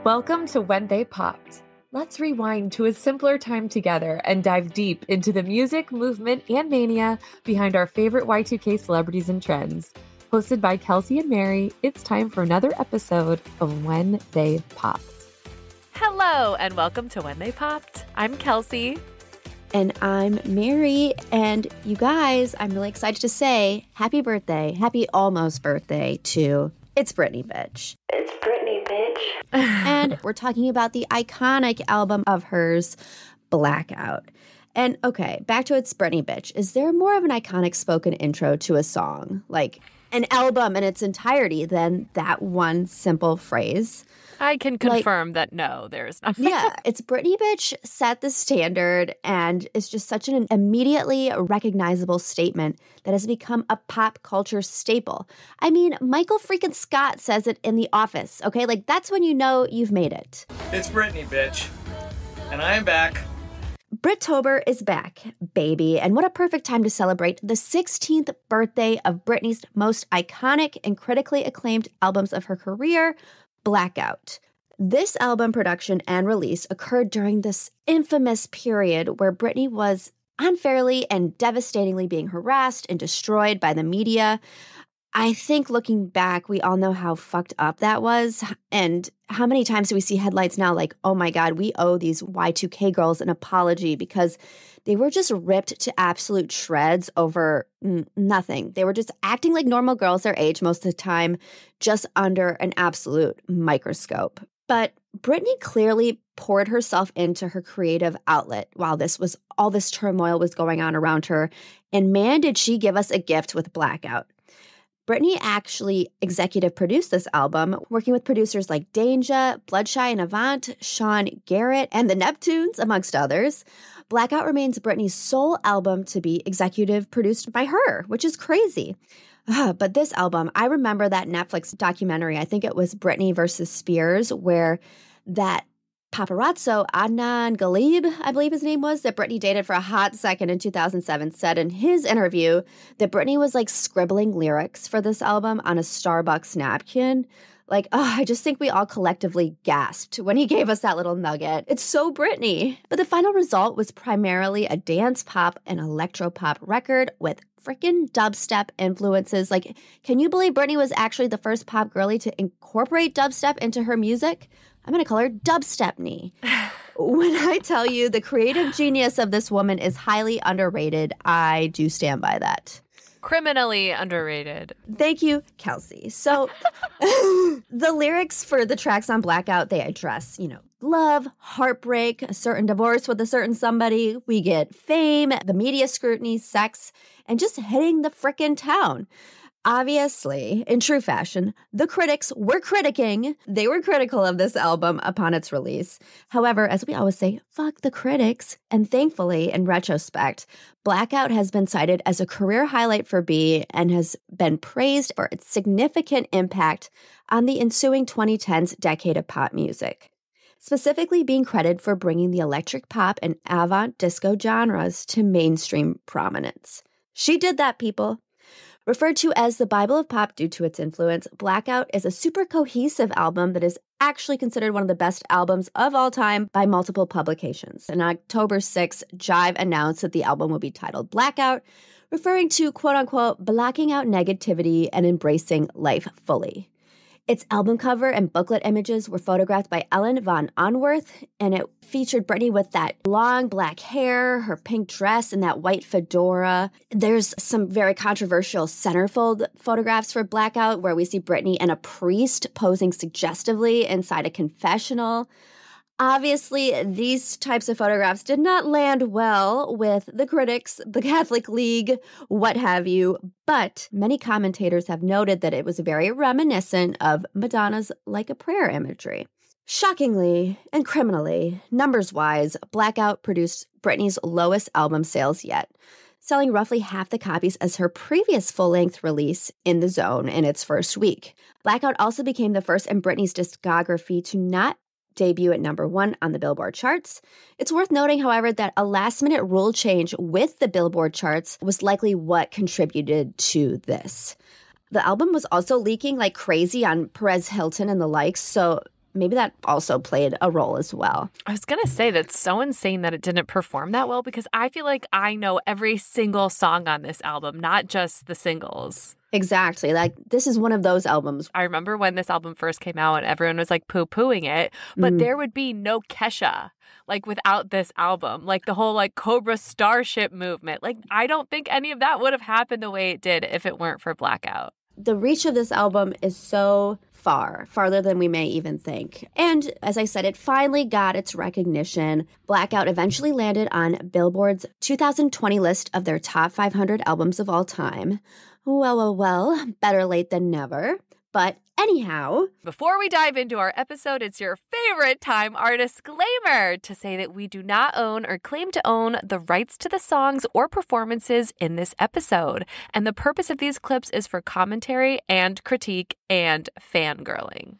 Welcome to When They Popped. Let's rewind to a simpler time together and dive deep into the music, movement, and mania behind our favorite Y2K celebrities and trends. Hosted by Kelsey and Mary, it's time for another episode of When They Popped. Hello, and welcome to When They Popped. I'm Kelsey. And I'm Mary. And you guys, I'm really excited to say happy birthday, happy almost birthday to It's Britney, Bitch. It's Britney, bitch. And we're talking about the iconic album of hers, Blackout. And okay, back to It's Britney, Bitch. Is there more of an iconic spoken intro to a song, like an album in its entirety, than that one simple phrase? I can confirm that no, there's not. Yeah, It's Britney, Bitch set the standard and is just such an immediately recognizable statement that has become a pop culture staple. I mean, Michael freaking Scott says it in The Office, okay? Like, that's when you know you've made it. It's Britney, bitch. And I am back. Brittober is back, baby. And what a perfect time to celebrate the 16th birthday of Britney's most iconic and critically acclaimed albums of her career, Blackout. This album production and release occurred during this infamous period where Britney was unfairly and devastatingly being harassed and destroyed by the media. I think looking back, we all know how fucked up that was. And how many times do we see headlines now like, oh my God, we owe these Y2K girls an apology because they were just ripped to absolute shreds over nothing. They were just acting like normal girls their age most of the time, just under an absolute microscope. But Britney clearly poured herself into her creative outlet while all this turmoil was going on around her. And man, did she give us a gift with Blackout. Britney actually executive produced this album, working with producers like Danja, Bloodshy and Avant, Sean Garrett, and the Neptunes, amongst others. Blackout remains Britney's sole album to be executive produced by her, which is crazy. But this album, I remember that Netflix documentary, I think it was Britney versus Spears, where that paparazzo, Adnan Galib, I believe his name was, that Britney dated for a hot second in 2007, said in his interview that Britney was like scribbling lyrics for this album on a Starbucks napkin. Like, I just think we all collectively gasped when he gave us that little nugget. It's so Britney. But the final result was primarily a dance pop and electro pop record with freaking dubstep influences. Like, can you believe Britney was actually the first pop girlie to incorporate dubstep into her music? I'm going to call her Dubstepney. When I tell you the creative genius of this woman is highly underrated, I do stand by that. Criminally underrated. Thank you, Kelsey. So the lyrics for the tracks on Blackout, they address, love, heartbreak, a certain divorce with a certain somebody. We get fame, the media scrutiny, sex, and just hitting the frickin' town. Obviously, in true fashion, the critics were criticking. They were critical of this album upon its release. However, as we always say, fuck the critics. And thankfully, in retrospect, Blackout has been cited as a career highlight for B and has been praised for its significant impact on the ensuing 2010s decade of pop music, specifically being credited for bringing the electric pop and avant disco genres to mainstream prominence. She did that, people. Referred to as the Bible of Pop due to its influence, Blackout is a super cohesive album that is actually considered one of the best albums of all time by multiple publications. On October 6th, Jive announced that the album will be titled Blackout, referring to, quote-unquote, blacking out negativity and embracing life fully. Its album cover and booklet images were photographed by Ellen von Unwerth, and it featured Britney with that long black hair, her pink dress, and that white fedora. There's some very controversial centerfold photographs for Blackout where we see Britney and a priest posing suggestively inside a confessional. Obviously, these types of photographs did not land well with the critics, the Catholic League, what have you, but many commentators have noted that it was very reminiscent of Madonna's Like a Prayer imagery. Shockingly and criminally, numbers-wise, Blackout produced Britney's lowest album sales yet, selling roughly half the copies as her previous full-length release, In the Zone, in its first week. Blackout also became the first in Britney's discography to not debut at number 1 on the Billboard charts. It's worth noting, however, that a last-minute rule change with the Billboard charts was likely what contributed to this. The album was also leaking like crazy on Perez Hilton and the likes, so maybe that also played a role as well. I was going to say that's so insane that it didn't perform that well because I feel like I know every single song on this album, not just the singles. Exactly. Like, this is one of those albums. I remember when this album first came out and everyone was like poo-pooing it, but there would be no Kesha, like, without this album. Like, the whole, like, Cobra Starship movement. Like, I don't think any of that would have happened the way it did if it weren't for Blackout. The reach of this album is so farther than we may even think. And as I said, it finally got its recognition. Blackout eventually landed on Billboard's 2020 list of their top 500 albums of all time. Well, better late than never. But anyhow, before we dive into our episode, it's your favorite time our disclaimer to say that we do not own or claim to own the rights to the songs or performances in this episode. And the purpose of these clips is for commentary and critique and fangirling.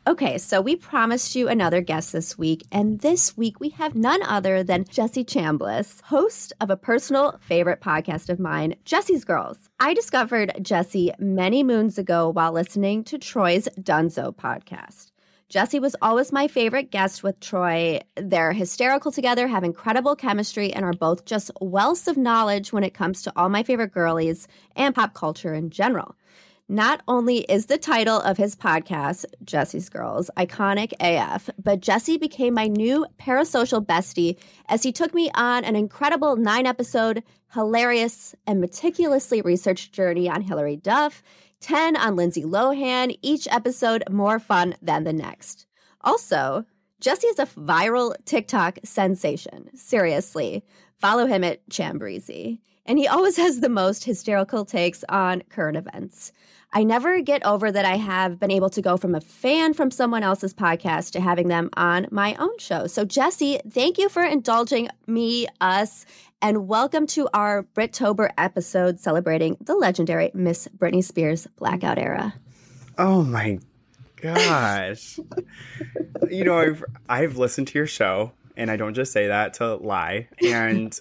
Okay, so we promised you another guest this week, and this week we have none other than Jesse Chambliss, host of a personal favorite podcast of mine, Jesse's Girls. I discovered Jesse many moons ago while listening to Troy's Dunzo podcast. Jesse was always my favorite guest with Troy. They're hysterical together, have incredible chemistry, and are both just wealths of knowledge when it comes to all my favorite girlies and pop culture in general. Not only is the title of his podcast, Jesse's Girls, iconic AF, but Jesse became my new parasocial bestie as he took me on an incredible 9-episode, hilarious, and meticulously researched journey on Hilary Duff, 10 on Lindsay Lohan, each episode more fun than the next. Also, Jesse is a viral TikTok sensation. Seriously, follow him at Chambreezy. And he always has the most hysterical takes on current events. I never get over that I have been able to go from a fan from someone else's podcast to having them on my own show. So, Jesse, thank you for indulging me, us, and welcome to our Brittober episode celebrating the legendary Miss Britney Spears Blackout era. Oh my gosh. I've listened to your show. And I don't just say that to lie. And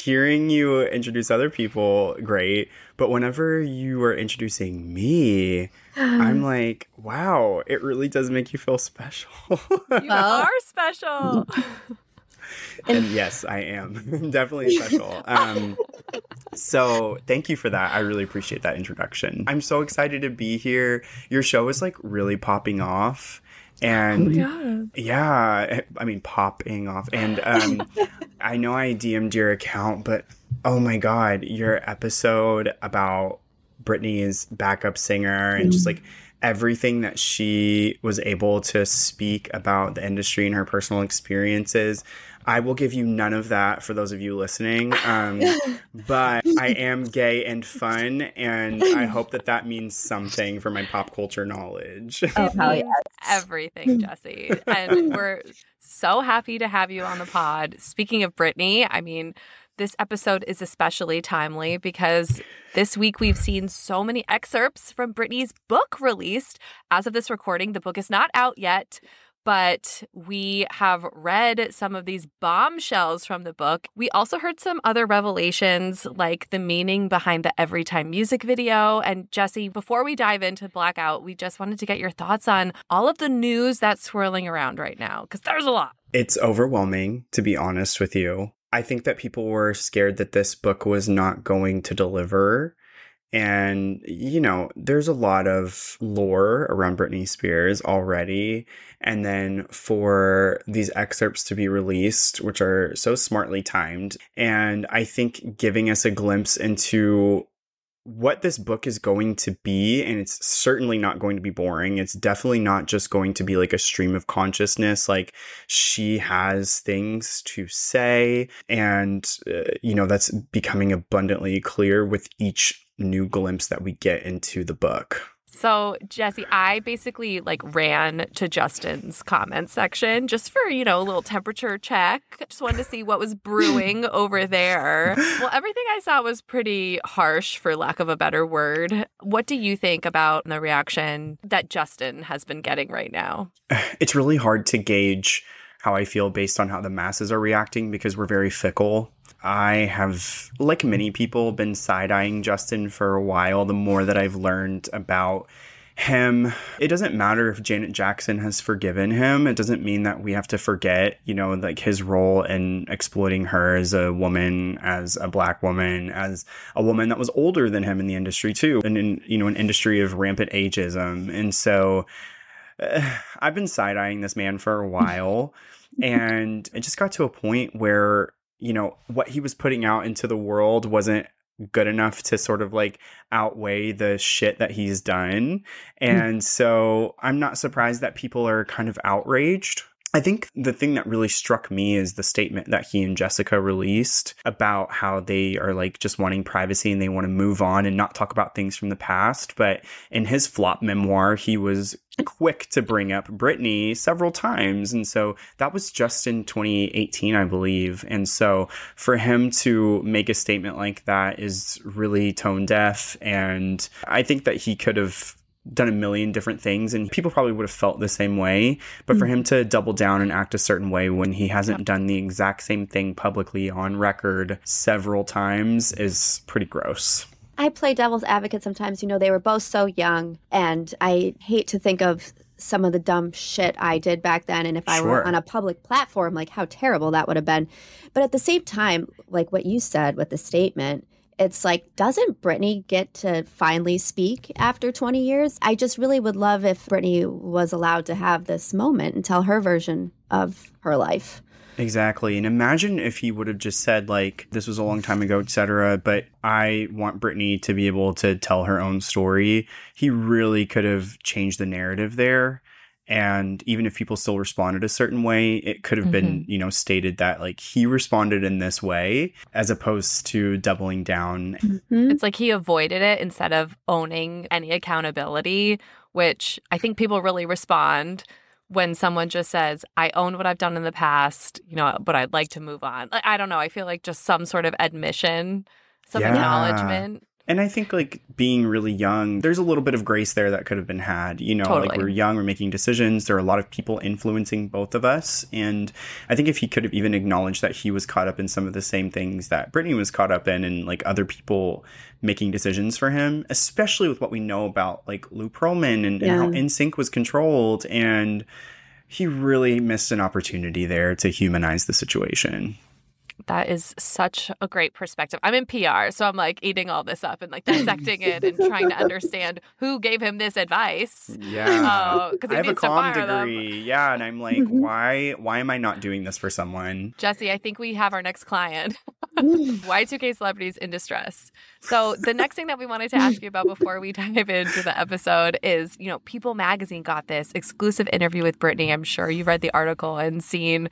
hearing you introduce other people, great. But whenever you are introducing me, I'm like, wow, it really does make you feel special. You are special. And yes, I am. Definitely special. So thank you for that. I really appreciate that introduction. I'm so excited to be here. Your show is like really popping off. And yeah, I mean, popping off. And I know I DM'd your account, but oh my God, your episode about Britney's backup singer and just like everything that she was able to speak about the industry and her personal experiences. I will give you none of that for those of you listening. But I am gay and fun, and I hope that means something for my pop culture knowledge. Oh, hell yes. Everything, Jesse. And we're so happy to have you on the pod. Speaking of Britney, I mean, this episode is especially timely because this week we've seen so many excerpts from Britney's book released. As of this recording, the book is not out yet, but we have read some of these bombshells from the book. We also heard some other revelations, like the meaning behind the Everytime music video. And Jesse, before we dive into Blackout, we just wanted to get your thoughts on all of the news that's swirling around right now, because there's a lot. It's overwhelming, to be honest with you. I think that people were scared that this book was not going to deliver. And, you know, there's a lot of lore around Britney Spears already. And then for these excerpts to be released, which are so smartly timed, and I think giving us a glimpse into what this book is going to be, and it's certainly not going to be boring. It's definitely not just going to be like a stream of consciousness. Like, she has things to say, and, that's becoming abundantly clear with each new glimpse that we get into the book. So, Jesse, I basically ran to Justin's comment section just for, a little temperature check. Just wanted to see what was brewing over there. Well, everything I saw was pretty harsh, for lack of a better word. What do you think about the reaction that Justin has been getting right now? It's really hard to gauge how I feel based on how the masses are reacting because we're very fickle. I have, like many people, been side-eyeing Justin for a while. The more that I've learned about him. It doesn't matter if Janet Jackson has forgiven him. It doesn't mean that we have to forget, like his role in exploiting her as a woman, as a Black woman, as a woman that was older than him in the industry too. And in, an industry of rampant ageism. And so I've been side-eyeing this man for a while. And it just got to a point where, what he was putting out into the world wasn't good enough to sort of like outweigh the shit that he's done. And so I'm not surprised that people are kind of outraged. I think the thing that really struck me is the statement that he and Jessica released about how they are like just wanting privacy and they want to move on and not talk about things from the past. But in his flop memoir, he was quick to bring up Britney several times. And so that was just in 2018, I believe. And so for him to make a statement like that is really tone deaf. And I think that he could have done a million different things and people probably would have felt the same way. But for him to double down and act a certain way when he hasn't done the exact same thing publicly on record several times is pretty gross. I play devil's advocate sometimes. They were both so young, and I hate to think of some of the dumb shit I did back then. And if I were on a public platform, like how terrible that would have been. But at the same time, like what you said with the statement, it's like, doesn't Britney get to finally speak after 20 years? I just really would love if Britney was allowed to have this moment and tell her version of her life. Exactly. And imagine if he would have just said, like, this was a long time ago, etc., but I want Britney to be able to tell her own story. He really could have changed the narrative there. And even if people still responded a certain way, it could have been, stated that like he responded in this way as opposed to doubling down. It's like he avoided it instead of owning any accountability, which I think people really respond when someone just says, I own what I've done in the past, but I'd like to move on. I don't know. I feel like just some sort of admission, acknowledgement. And I think like being really young, there's a little bit of grace there that could have been had. Totally. Like we're young, we're making decisions. There are a lot of people influencing both of us. And I think if he could have even acknowledged that he was caught up in some of the same things that Britney was caught up in and like other people making decisions for him, especially with what we know about like Lou Pearlman and how NSYNC was controlled. And he really missed an opportunity there to humanize the situation. That is such a great perspective. I'm in PR, so I'm like eating all this up and like dissecting it and trying to understand who gave him this advice. Yeah. Because I have a comm degree. Yeah. And I'm like, why am I not doing this for someone? Jesse, I think we have our next client. Y2K celebrities in distress. So the next thing that we wanted to ask you about before we dive into the episode is, People Magazine got this exclusive interview with Britney. I'm sure you read the article and seen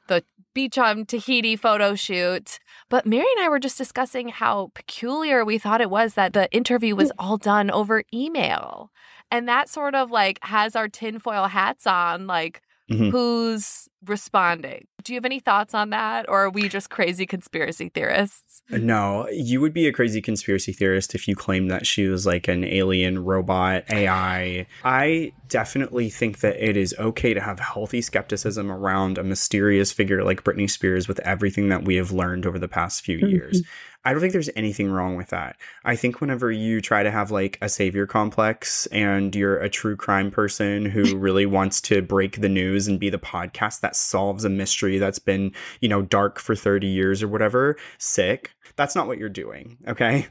the beach on Tahiti photo shoot. But Mary and I were just discussing how peculiar we thought it was that the interview was all done over email. And that sort of like has our tinfoil hats on, like who's responding. Do you have any thoughts on that? Or are we just crazy conspiracy theorists? No, you would be a crazy conspiracy theorist if you claimed that she was like an alien robot AI. I definitely think that it is okay to have healthy skepticism around a mysterious figure like Britney Spears with everything that we have learned over the past few years. I don't think there's anything wrong with that. I think whenever you try to have like a savior complex and you're a true crime person who really wants to break the news and be the podcast that solves a mystery that's been, dark for 30 years or whatever, sick. That's not what you're doing, okay?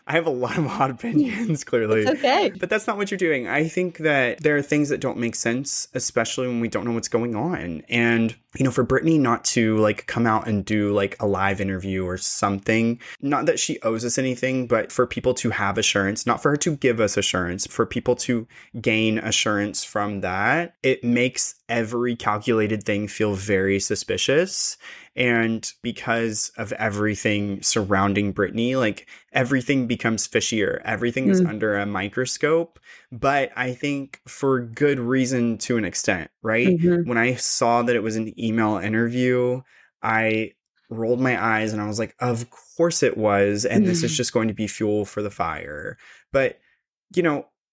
I have a lot of odd opinions, clearly. It's okay. But that's not what you're doing. I think that there are things that don't make sense, especially when we don't know what's going on. And, for Britney not to, like, come out and do, like, a live interview or something, not that she owes us anything, but for people to have assurance, not for her to give us assurance, for people to gain assurance from that, it makes every calculated thing feel very suspicious. And because of everything surrounding Britney, like everything becomes fishier. Everything is under a microscope. But I think for good reason to an extent, right? When I saw that it was an email interview, I rolled my eyes and I was like, of course it was. And this is just going to be fuel for the fire. But,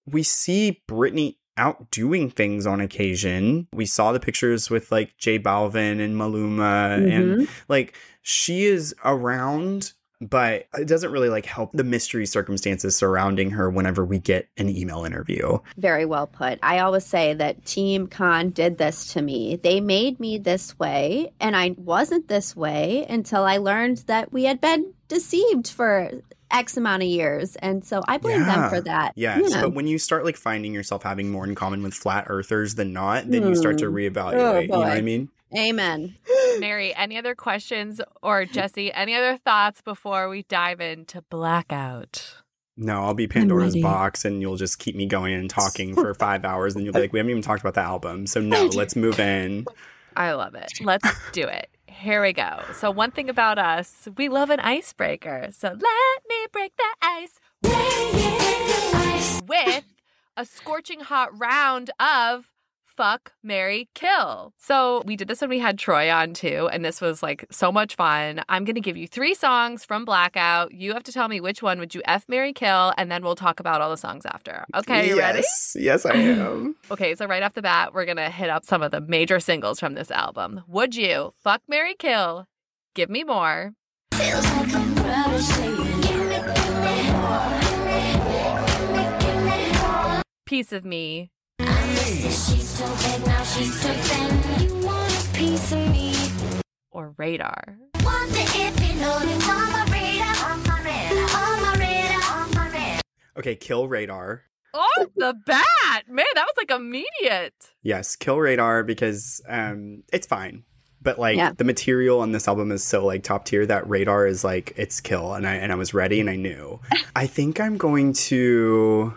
we see Britney out doing things on occasion. We saw the pictures with like J Balvin and Maluma and like she is around but it doesn't really like help the mystery circumstances surrounding her whenever we get an email interview. Very well put. I always say that Team Con did this to me. They made me this way, and I wasn't this way until I learned that we had been deceived for X amount of years. And so I blame them for that. Yes, but when you start like finding yourself having more in common with flat earthers than not, then you start to reevaluate. You know what I mean? Amen. Mary, any other questions, or Jesse, any other thoughts before we dive into Blackout? No, I'll be Pandora's box and you'll just keep me going and talking for 5 hours and you'll be like, we haven't even talked about the album. So no, let's move in. I love it. Let's do it. Here we go. So one thing about us, we love an icebreaker. So let me break the ice with a scorching hot round of Fuck, Marry, Kill. So we did this when we had Troy on too, and this was like so much fun. I'm going to give you 3 songs from Blackout. You have to tell me which one would you F, marry, kill, and then we'll talk about all the songs after. Okay, you ready? Yes, I am. Okay, so right off the bat, we're going to hit up some of the major singles from this album. Would you fuck, marry, kill, Give Me More, Feels like a brother saying, give me more. Piece of Me, or Radar. Okay, kill Radar. Oh, the bat! Man, that was like immediate. Yes, kill Radar because it's fine. But like the material on this album is so like top tier that Radar is like it's kill, and I was ready and I knew. I think I'm going to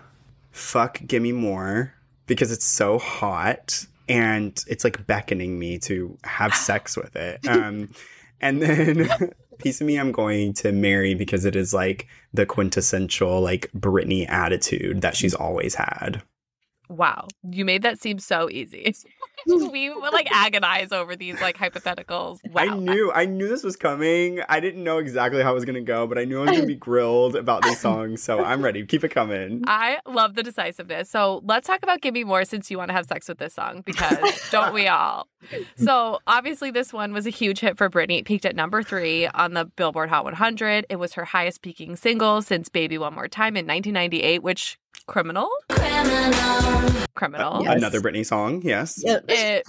fuck Give Me More because it's so hot and it's like beckoning me to have sex with it. And then Piece of Me I'm going to marry because it is like the quintessential like Britney attitude that she's always had. Wow. You made that seem so easy. We would like agonize over these like hypotheticals. Wow. I knew this was coming. I didn't know exactly how it was going to go, but I knew I was going to be grilled about these songs. So I'm ready. Keep it coming. I love the decisiveness. So let's talk about Give Me More since you want to have sex with this song, because don't we all? So obviously this one was a huge hit for Britney. It peaked at number 3 on the Billboard Hot 100. It was her highest peaking single since Baby One More Time in 1998, which Criminal. Yes. Another Britney song, yes. It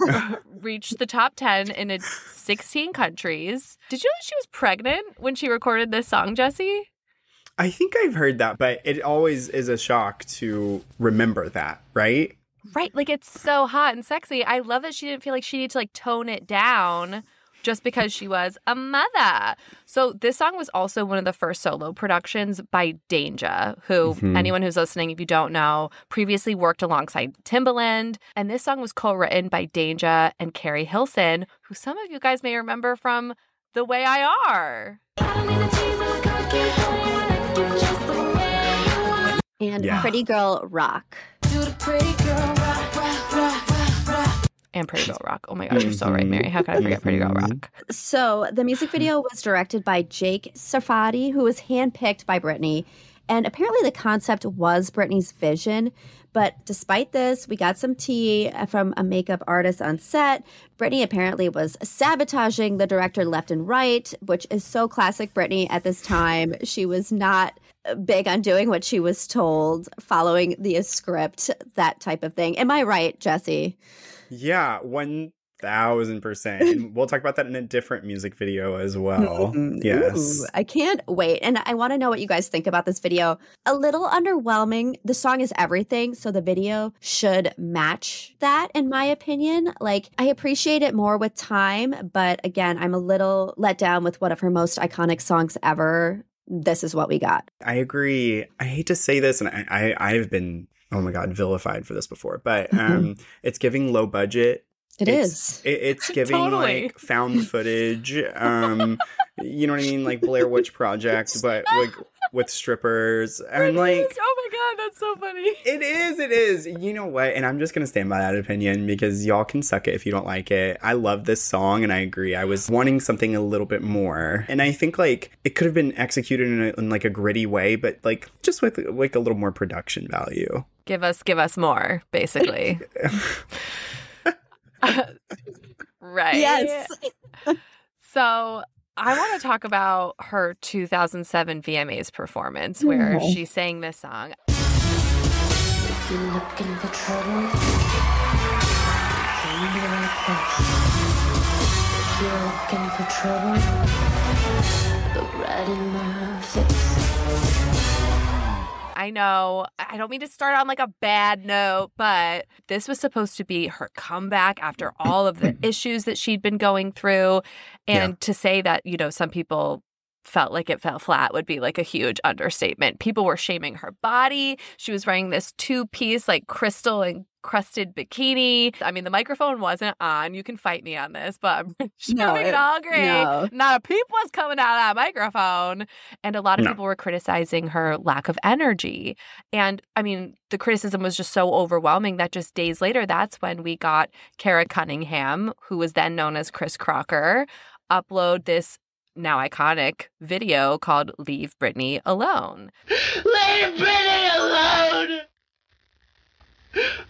reached the top 10 in 16 countries. Did you know she was pregnant when she recorded this song, Jesse? I think I've heard that, but it always is a shock to remember that, right? Right, like it's so hot and sexy. I love that she didn't feel like she needed to like tone it down just because she was a mother. So this song was also one of the first solo productions by Danja, who, anyone who's listening, if you don't know, previously worked alongside Timbaland. And this song was co-written by Danja and Carrie Hilson, who some of you guys may remember from The Way I Are. And Pretty Girl Rock. And Pretty Girl Rock. Oh my gosh, you're so right, Mary. How could I forget Pretty Girl Rock? So the music video was directed by Jake Sarfati, who was handpicked by Britney. And apparently the concept was Britney's vision. But despite this, we got some tea from a makeup artist on set. Britney apparently was sabotaging the director left and right, which is so classic Britney at this time. She was not big on doing what she was told, following the script, that type of thing. Am I right, Jesse? Yeah, 1000%. And we'll talk about that in a different music video as well. Yes. Ooh, I can't wait. And I want to know what you guys think about this video. A little underwhelming. The song is everything, so the video should match that, in my opinion. Like, I appreciate it more with time, but again, I'm a little let down with one of her most iconic songs ever. This is what we got. I agree. I hate to say this, and I've been, oh my God, vilified for this before, but it's giving low budget. It's giving like found footage. You know what I mean? Like Blair Witch Project, but like with strippers. And like, oh my God, that's so funny. It is. You know what? And I'm just going to stand by that opinion because y'all can suck it if you don't like it. I love this song and I agree. I was wanting something a little bit more. And I think like it could have been executed in like a gritty way, but like just with like a little more production value. Give us more, basically. Right. Yes. So I want to talk about her 2007 VMAs performance where she sang this song. If you're looking for trouble, came to the right place. If you're looking for trouble, look right in my face. I know, I don't mean to start on like a bad note, but this was supposed to be her comeback after all of the issues that she'd been going through. And to say that, you know, some people felt like it fell flat would be like a huge understatement. People were shaming her body. She was wearing this two-piece like crystal encrusted bikini. I mean, the microphone wasn't on. You can fight me on this, but I'm sure we can all agree. No. Not a peep was coming out of that microphone. And a lot of people were criticizing her lack of energy. And I mean, the criticism was just so overwhelming that just days later, that's when we got Kara Cunningham, who was then known as Chris Crocker, upload this now iconic video called Leave Britney Alone. Leave Britney alone!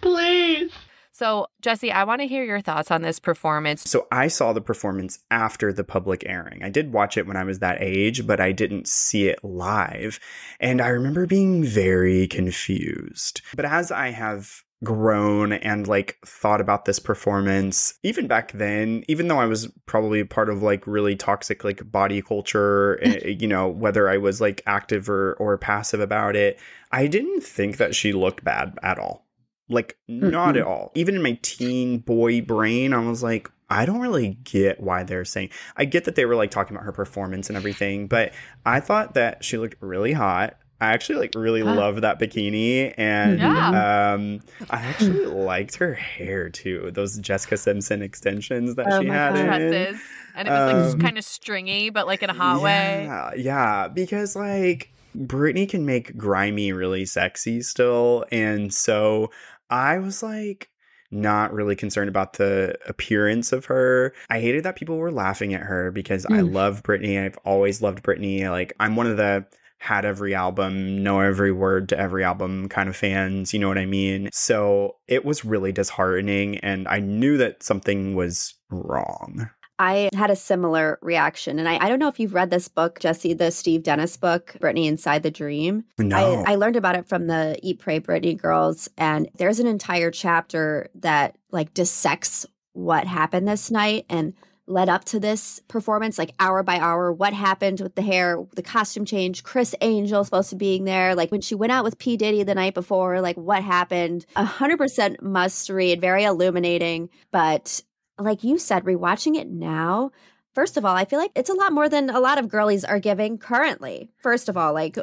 Please! So, Jesse, I want to hear your thoughts on this performance. So I saw the performance after the public airing. I did watch it when I was that age, but I didn't see it live. And I remember being very confused. But as I have grown and like thought about this performance, even back then, even though I was probably part of like really toxic like body culture, you know, whether I was like active or passive about it, I didn't think that she looked bad at all. Like, not at all. Even in my teen boy brain, I was like, I don't really get why they're saying. I get that they were like talking about her performance and everything, but I thought that she looked really hot. I actually like really loved that bikini, and I actually liked her hair too. Those Jessica Simpson extensions that she had Dresses. And it was like kind of stringy, but like in a hot way. Yeah, because like Britney can make grimy really sexy still, and so I was like not really concerned about the appearance of her. I hated that people were laughing at her because I love Britney. I've always loved Britney. Like, I'm one of the had every album, know every word to every album kind of fans, you know what I mean? So it was really disheartening, and I knew that something was wrong. I had a similar reaction. And I don't know if you've read this book, Jesse, the Steve Dennis book, Britney Inside the Dream. No. I learned about it from the Eat, Pray, Britney girls. And there's an entire chapter that like dissects what happened this night and led up to this performance, like hour by hour, what happened with the hair, the costume change, Chris Angel supposed to being there, like when she went out with P. Diddy the night before, like what happened. 100% must read, very illuminating. But like you said, rewatching it now, first of all, I feel like it's a lot more than a lot of girlies are giving currently. First of all, like,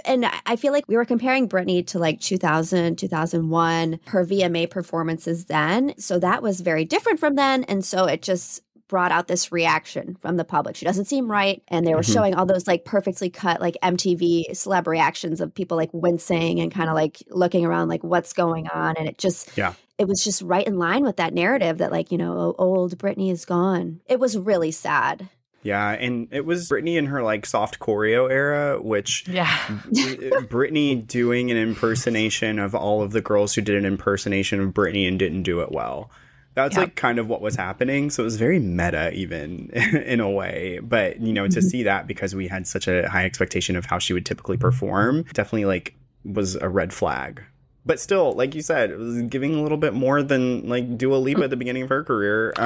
and I feel like we were comparing Britney to like 2000, 2001, her VMA performances then. So that was very different from then. And so it just brought out this reaction from the public. She doesn't seem right. And they were showing all those like perfectly cut like MTV celeb reactions of people like wincing and kind of like looking around like what's going on. And it just, it was just right in line with that narrative that like, you know, old Britney is gone. It was really sad. Yeah, and it was Britney in her like soft choreo era, which Britney doing an impersonation of all of the girls who did an impersonation of Britney and didn't do it well. That's like kind of what was happening. So it was very meta even in a way. But, you know, to see that because we had such a high expectation of how she would typically perform definitely like was a red flag. But still, like you said, it was giving a little bit more than like Dua Lipa at the beginning of her career. You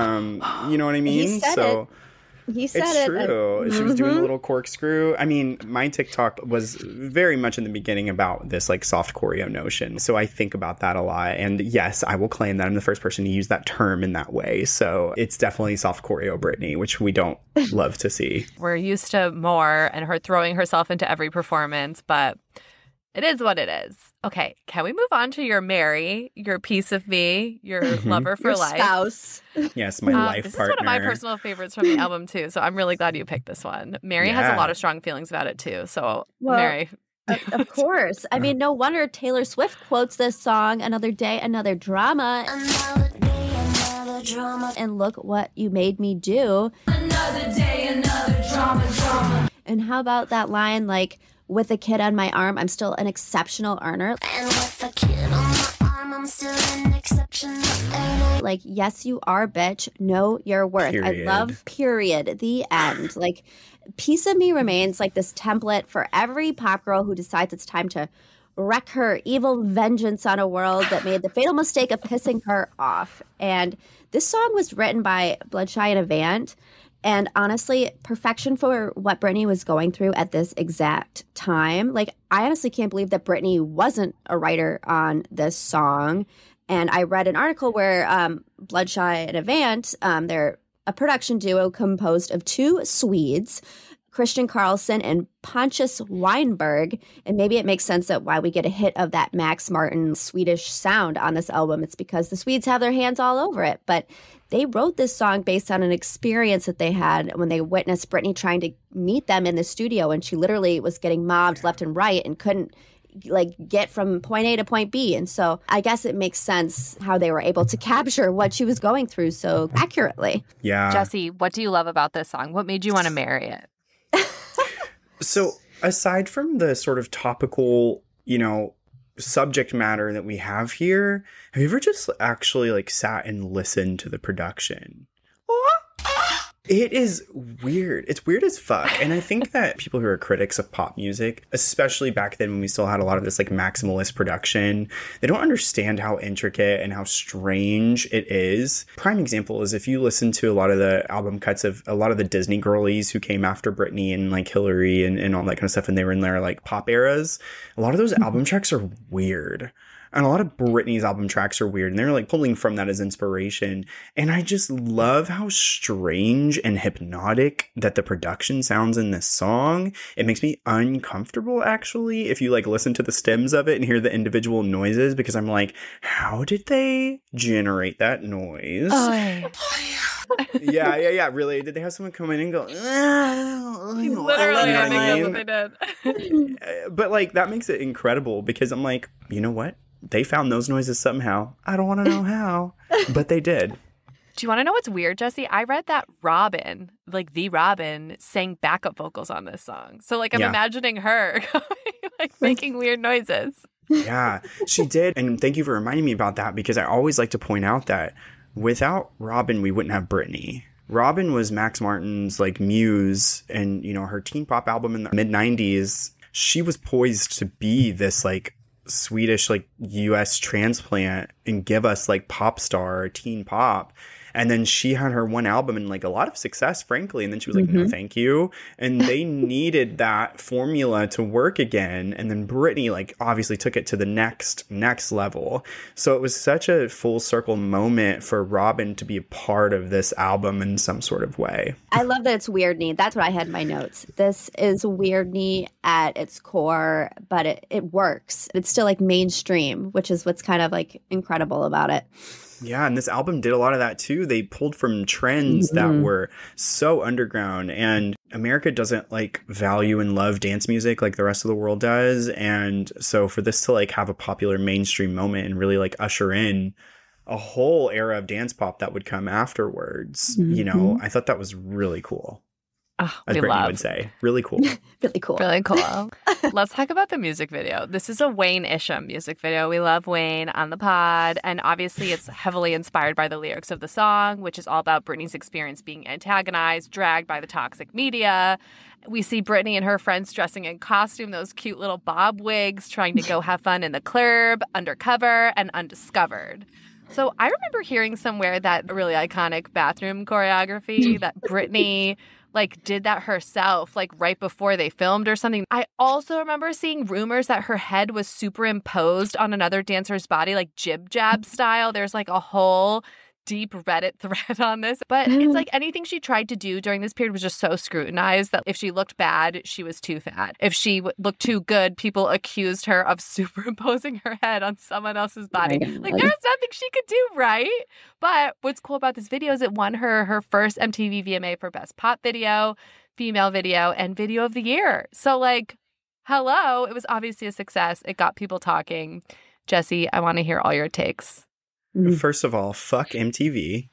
know what I mean? He said He said it's true. She was doing a little corkscrew. I mean, my TikTok was very much in the beginning about this like soft choreo notion. So I think about that a lot. And yes, I will claim that I'm the first person to use that term in that way. So it's definitely soft choreo Britney, which we don't love to see. We're used to more and her throwing herself into every performance, but it is what it is. Okay, can we move on to your Mary, your piece of me, your lover for your life? Spouse. Yes, my life this partner. This is one of my personal favorites from the album, too. So I'm really glad you picked this one. Mary has a lot of strong feelings about it, too. So, Mary. Of course. I mean, no wonder Taylor Swift quotes this song, Another Day, Another Drama. Another day, another drama. And look what you made me do. Another day, another drama. And how about that line, like, with a kid on my arm, I'm still an exceptional earner. And with a kid on my arm, I'm still an exception, ain't I? Like, yes, you are, bitch. Know your worth. Period. I love period. The end. Like, Piece of Me remains like this template for every pop girl who decides it's time to wreak her evil vengeance on a world that made the fatal mistake of pissing her off. And this song was written by Bloodshy and Avant. And honestly, perfection for what Britney was going through at this exact time. Like, I honestly can't believe that Britney wasn't a writer on this song. And I read an article where Bloodshy and Avant, they're a production duo composed of two Swedes, Christian Carlson and Pontius Weinberg. And maybe it makes sense that why we get a hit of that Max Martin Swedish sound on this album. It's because the Swedes have their hands all over it. But they wrote this song based on an experience that they had when they witnessed Britney trying to meet them in the studio. And she literally was getting mobbed left and right and couldn't like get from point A to point B. And so I guess it makes sense how they were able to capture what she was going through so accurately. Yeah. Jesse, what do you love about this song? What made you want to marry it? So aside from the sort of topical, subject matter that we have here, have you ever just actually like sat and listened to the production? It is weird. It's weird as fuck. And I think that people who are critics of pop music, especially back then when we still had a lot of this like maximalist production, they don't understand how intricate and how strange it is. Prime example is if you listen to a lot of the album cuts of a lot of the Disney girlies who came after Britney and like Hillary and all that kind of stuff, and they were in their like pop eras, a lot of those album tracks are weird. And a lot of Britney's album tracks are weird, and they're like pulling from that as inspiration. And I just love how strange and hypnotic that the production sounds in this song. It makes me uncomfortable, actually, if you like listen to the stems of it and hear the individual noises, because I'm like, how did they generate that noise? Yeah. Really? Did they have someone come in and go, literally, I think that's what they did. But like, that makes it incredible, because I'm like, you know what? They found those noises somehow. I don't want to know how, but they did. Do you want to know what's weird, Jesse? I read that Robin, like the Robin, sang backup vocals on this song. So like I'm imagining her like making weird noises. Yeah, she did. And thank you for reminding me about that, because I always like to point out that without Robin, we wouldn't have Britney. Robin was Max Martin's like muse, and her teen pop album in the mid 90s, she was poised to be this like Swedish like US transplant and give us like pop star teen pop. And then she had her one album and like a lot of success, frankly. And then she was like, no, thank you. And they needed that formula to work again. And then Britney like obviously took it to the next level. So it was such a full circle moment for Robin to be a part of this album in some sort of way. I love that it's Weird Knee. That's what I had in my notes. This is Weird Knee at its core, but it works. It's still like mainstream, which is what's kind of like incredible about it. Yeah, and this album did a lot of that too. They pulled from trends that were so underground, and America doesn't like value and love dance music like the rest of the world does. And so for this to like have a popular mainstream moment and really like usher in a whole era of dance pop that would come afterwards, I thought that was really cool. Oh, as Britney would say. Really cool. Really cool. Really cool. Let's talk about the music video. This is a Wayne Isham music video. We love Wayne on the pod. And obviously it's heavily inspired by the lyrics of the song, which is all about Britney's experience being antagonized, dragged by the toxic media. We see Britney and her friends dressing in costume, those cute little bob wigs, trying to go have fun in the club, undercover and undiscovered. So I remember hearing somewhere that really iconic bathroom choreography that Britney like did that herself, like right before they filmed or something. I also remember seeing rumors that her head was superimposed on another dancer's body, like jib jab style. There's like a whole deep Reddit thread on this. But it's like anything she tried to do during this period was just so scrutinized that if she looked bad, she was too fat. If she looked too good, people accused her of superimposing her head on someone else's body. Like there's nothing she could do right. But what's cool about this video is it won her first MTV VMA for Best Pop Video, Female Video, and Video of the Year. So like, hello, it was obviously a success. It got people talking. Jesse, I want to hear all your takes. First of all, fuck MTV.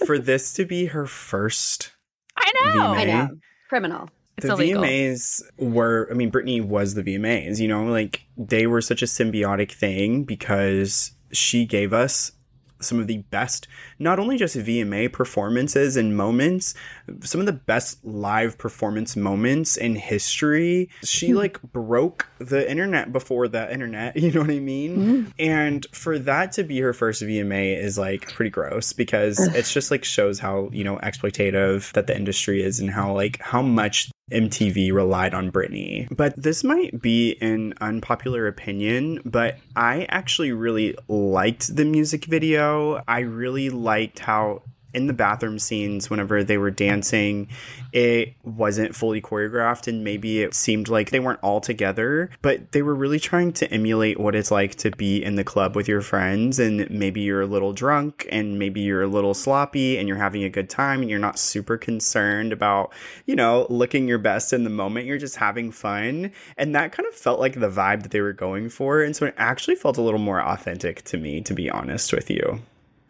For this to be her first I know. Criminal. It's the illegal. VMAs were, I mean, Britney was the VMAs, you know, like they were such a symbiotic thing because she gave us some of the best, not only just VMA performances and moments, some of the best live performance moments in history. She like broke the internet before the internet, you know what I mean? And for that to be her first VMA is like pretty gross because it's just like shows how, you know, exploitative that the industry is and how much MTV relied on Britney. But this might be an unpopular opinion, but I actually really liked the music video. I really liked how in the bathroom scenes, whenever they were dancing, it wasn't fully choreographed and maybe it seemed like they weren't all together, but they were really trying to emulate what it's like to be in the club with your friends and maybe you're a little drunk and maybe you're a little sloppy and you're having a good time and you're not super concerned about, you know, looking your best in the moment. You're just having fun. And that kind of felt like the vibe that they were going for. And so it actually felt a little more authentic to me, to be honest with you.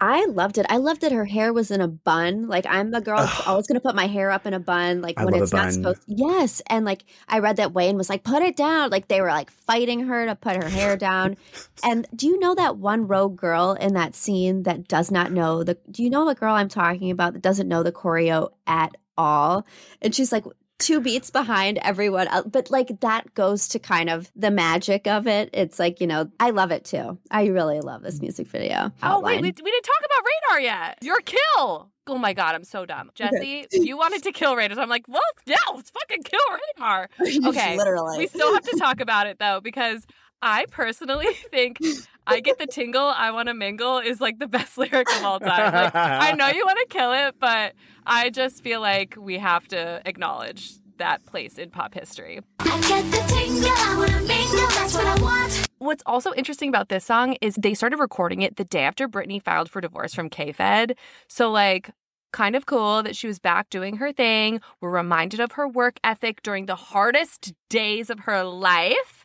I loved it. I loved that her hair was in a bun. Like, I'm the girl that's always going to put my hair up in a bun. Like, I when love it's a not bun. supposed to. Yes. And, like, I read that Wayne was like, put it down. Like, they were, like, fighting her to put her hair down. And do you know that one rogue girl in that scene that does not know do you know the girl I'm talking about that doesn't know the choreo at all? And she's like, 2 beats behind everyone else. But like that goes to kind of the magic of it. It's like, you know, I love it too. I really love this music video. Oh, wait, we didn't talk about Radar yet. Your kill. Oh my God, I'm so dumb. Jesse, you wanted to kill Radar. So I'm like, well, yeah, let's fucking kill Radar. Okay. Literally. We still have to talk about it though, because I personally think I get the tingle, I want to mingle is like the best lyric of all time. Like, I know you want to kill it, but I just feel like we have to acknowledge that place in pop history. I get the tingle, I wanna mingle, that's what I want. What's also interesting about this song is they started recording it the day after Britney filed for divorce from K-Fed. So like, kind of cool that she was back doing her thing. We're reminded of her work ethic during the hardest days of her life.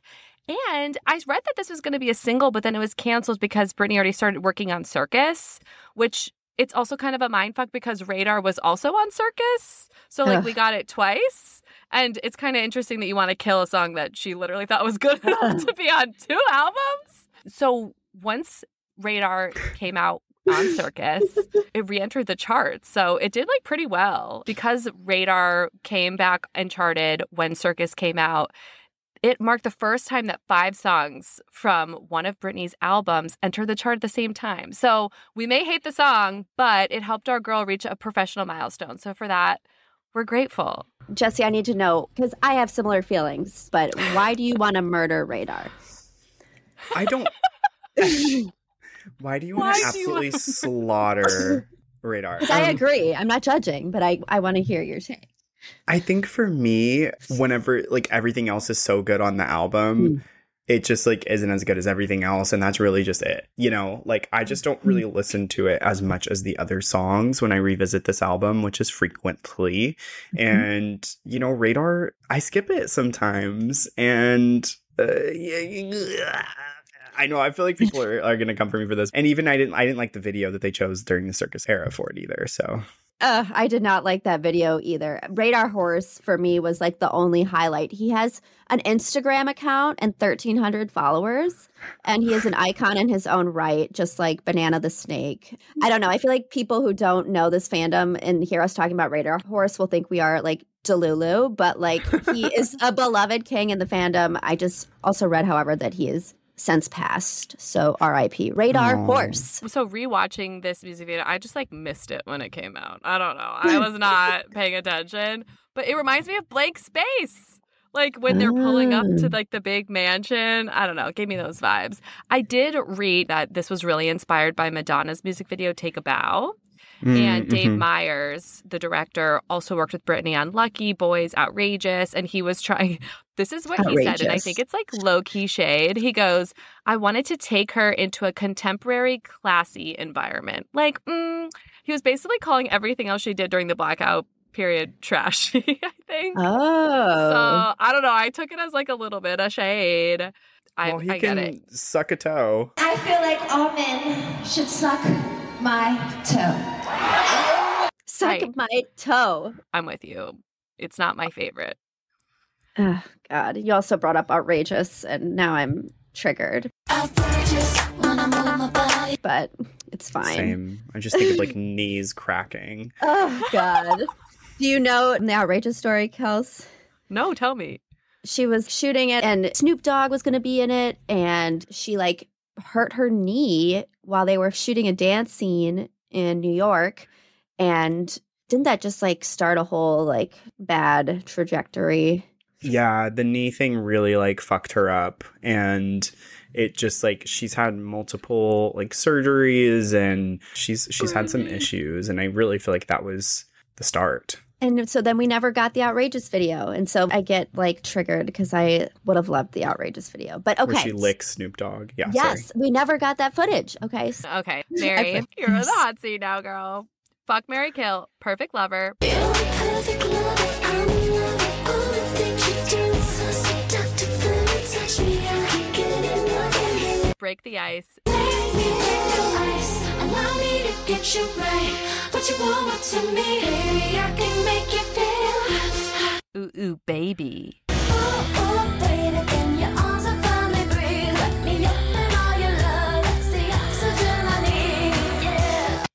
And I read that this was going to be a single, but then it was canceled because Britney already started working on Circus, which it's also kind of a mindfuck because Radar was also on Circus. So like we got it twice. And it's kind of interesting that you want to kill a song that she literally thought was good enough to be on 2 albums. So once Radar came out on Circus, it re-entered the charts. So it did like pretty well. Because Radar came back and charted when Circus came out, it marked the first time that 5 songs from one of Britney's albums entered the chart at the same time. So we may hate the song, but it helped our girl reach a professional milestone. So for that, we're grateful. Jesse, I need to know, because I have similar feelings, but why do you want to murder Radar? I don't. Why do you want to absolutely slaughter Radar? I agree. I'm not judging, but I want to hear your take. I think for me, whenever like everything else is so good on the album, it just like isn't as good as everything else. And that's really just it. You know, like I just don't really listen to it as much as the other songs when I revisit this album, which is frequently. And, you know, Radar, I skip it sometimes. And I know, I feel like people are going to come for me for this. And even I didn't like the video that they chose during the Circus era for it either. So I did not like that video either. Radar Horse for me was like the only highlight. He has an Instagram account and 1,300 followers, and he is an icon in his own right, just like Banana the Snake. I don't know. I feel like people who don't know this fandom and hear us talking about Radar Horse will think we are like Delulu, but like he is a beloved king in the fandom. I just also read, however, that he is since passed. So R.I.P. Radar Horse. So rewatching this music video, I just like missed it when it came out. I don't know. I was not paying attention, but it reminds me of Blank Space. Like when they're pulling up to like the big mansion. I don't know. It gave me those vibes. I did read that this was really inspired by Madonna's music video, Take a Bow. And Dave Meyers, the director, also worked with Britney on Lucky, Boys, Outrageous. And he was trying, this is what he said, and I think it's like low-key shade. He goes, I wanted to take her into a contemporary, classy environment. Like, he was basically calling everything else she did during the Blackout period trashy, I think. Oh. So, I don't know. I took it as like a little bit of shade. well, he I can get it. suck a toe. I feel like all men should suck my toe. Suck Right. my toe. I'm with you. It's not my favorite. Oh, God. You also brought up outrageous, and now I'm triggered. Outrageous when I move my body. But it's fine. Same. I just think of like knees cracking. Oh, God. Do you know the outrageous story, Kels? No, tell me. She was shooting it, and Snoop Dogg was going to be in it, and she like hurt her knee while they were shooting a dance scene in New York. And didn't that just like start a whole like bad trajectory? Yeah, the knee thing really like fucked her up, and it just like she's had multiple like surgeries, and she's had some issues, and I really feel like that was the start. And so then we never got the outrageous video. And so I get like triggered because I would have loved the outrageous video. But okay. Where she licks Snoop Dogg. Yeah. Yes, sorry. we never got that footage. Okay. Okay, Mary, you're in the hot seat now, girl. Fuck, marry, kill. Perfect lover. Perfect love, I'm in love with all the things you do. So seductive, when you touch me, I can't get enough of you. Break the ice. Make me break the ice, allow me to get you right. What you want to me, baby, I can make you feel. Ooh, ooh, baby. Oh, baby, in your arms I finally breathe. Let me up in all your love, that's the oxygen I need, yeah.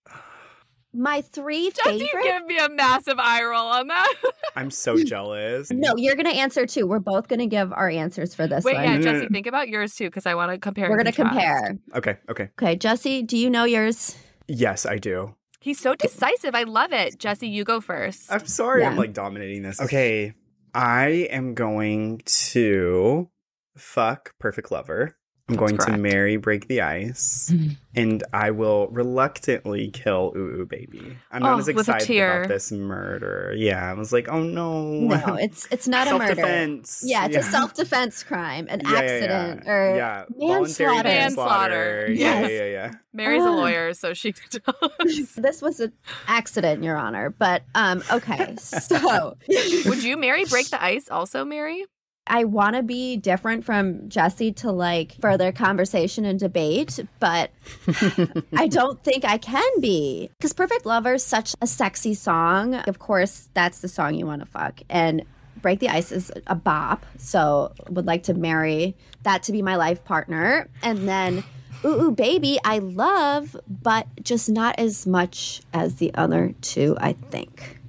My three Jesse, you favorite. give me a massive eye roll on that. I'm so jealous. No, you're going to answer too. We're both going to give our answers for this Wait, one. yeah, No, no, Jesse, no. think about yours too, because I want to compare. We're and going to contrast. compare. Okay. Okay, Jesse, do you know yours? Yes, I do. He's so decisive. I love it. Jesse, you go first. I'm sorry Yeah. I'm like dominating this. Okay. I am going to fuck Perfect Lover. I'm That's going correct. to marry Break the Ice. And I will reluctantly kill Ooh Ooh Baby. I'm not as with a excited tear. about this murder. Yeah, I was like, oh no. No, it's not a murder. Self-defense. Yeah, it's a self-defense crime, an accident, or yeah. Voluntary manslaughter. Manslaughter. Yeah. Mary's a lawyer, so she does. This was an accident, Your Honor. But okay, so Would you marry Break the Ice also, Mary? I want to be different from Jesse to like further conversation and debate, but I don't think I can be, because Perfect Lover is such a sexy song. Of course, that's the song you want to fuck, and Break the Ice is a bop, so would like to marry that to be my life partner. And then Ooh Ooh Baby I love, but just not as much as the other two, I think.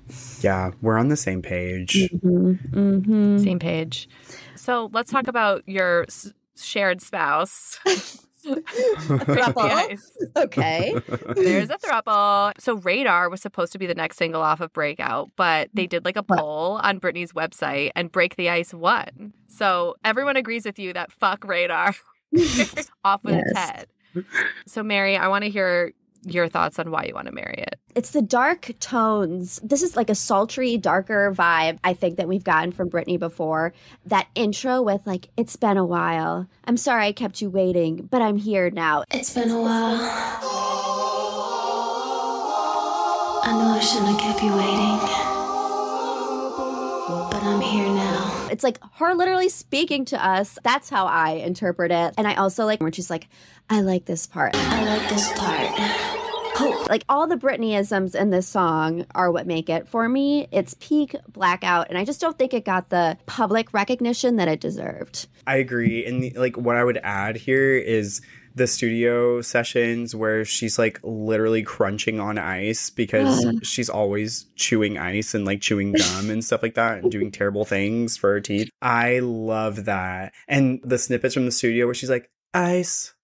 Yeah, we're on the same page. Same page. So let's talk about your shared spouse. Throuple. Okay. There's a throuple. So Radar was supposed to be the next single off of Breakout, but they did like a poll on Britney's website and Break the Ice won. So everyone agrees with you that fuck Radar off with its head. So Mary, I want to hear your thoughts on why you want to marry it. It's the dark tones. This is like a sultry, darker vibe, I think, that we've gotten from Britney before. That intro with like, it's been a while. I'm sorry I kept you waiting, but I'm here now. It's been a while. I know I shouldn't have kept you waiting, but I'm here now. It's like her literally speaking to us. That's how I interpret it. And I also like when she's like, I like this part. I like this part. Like all the Britney-isms in this song are what make it for me. It's peak Blackout, and I just don't think it got the public recognition that it deserved. I agree. And like what I would add here is the studio sessions where she's like literally crunching on ice because she's always chewing ice and like chewing gum and stuff like that and doing terrible things for her teeth. I love that. And the snippets from the studio where she's like, ice,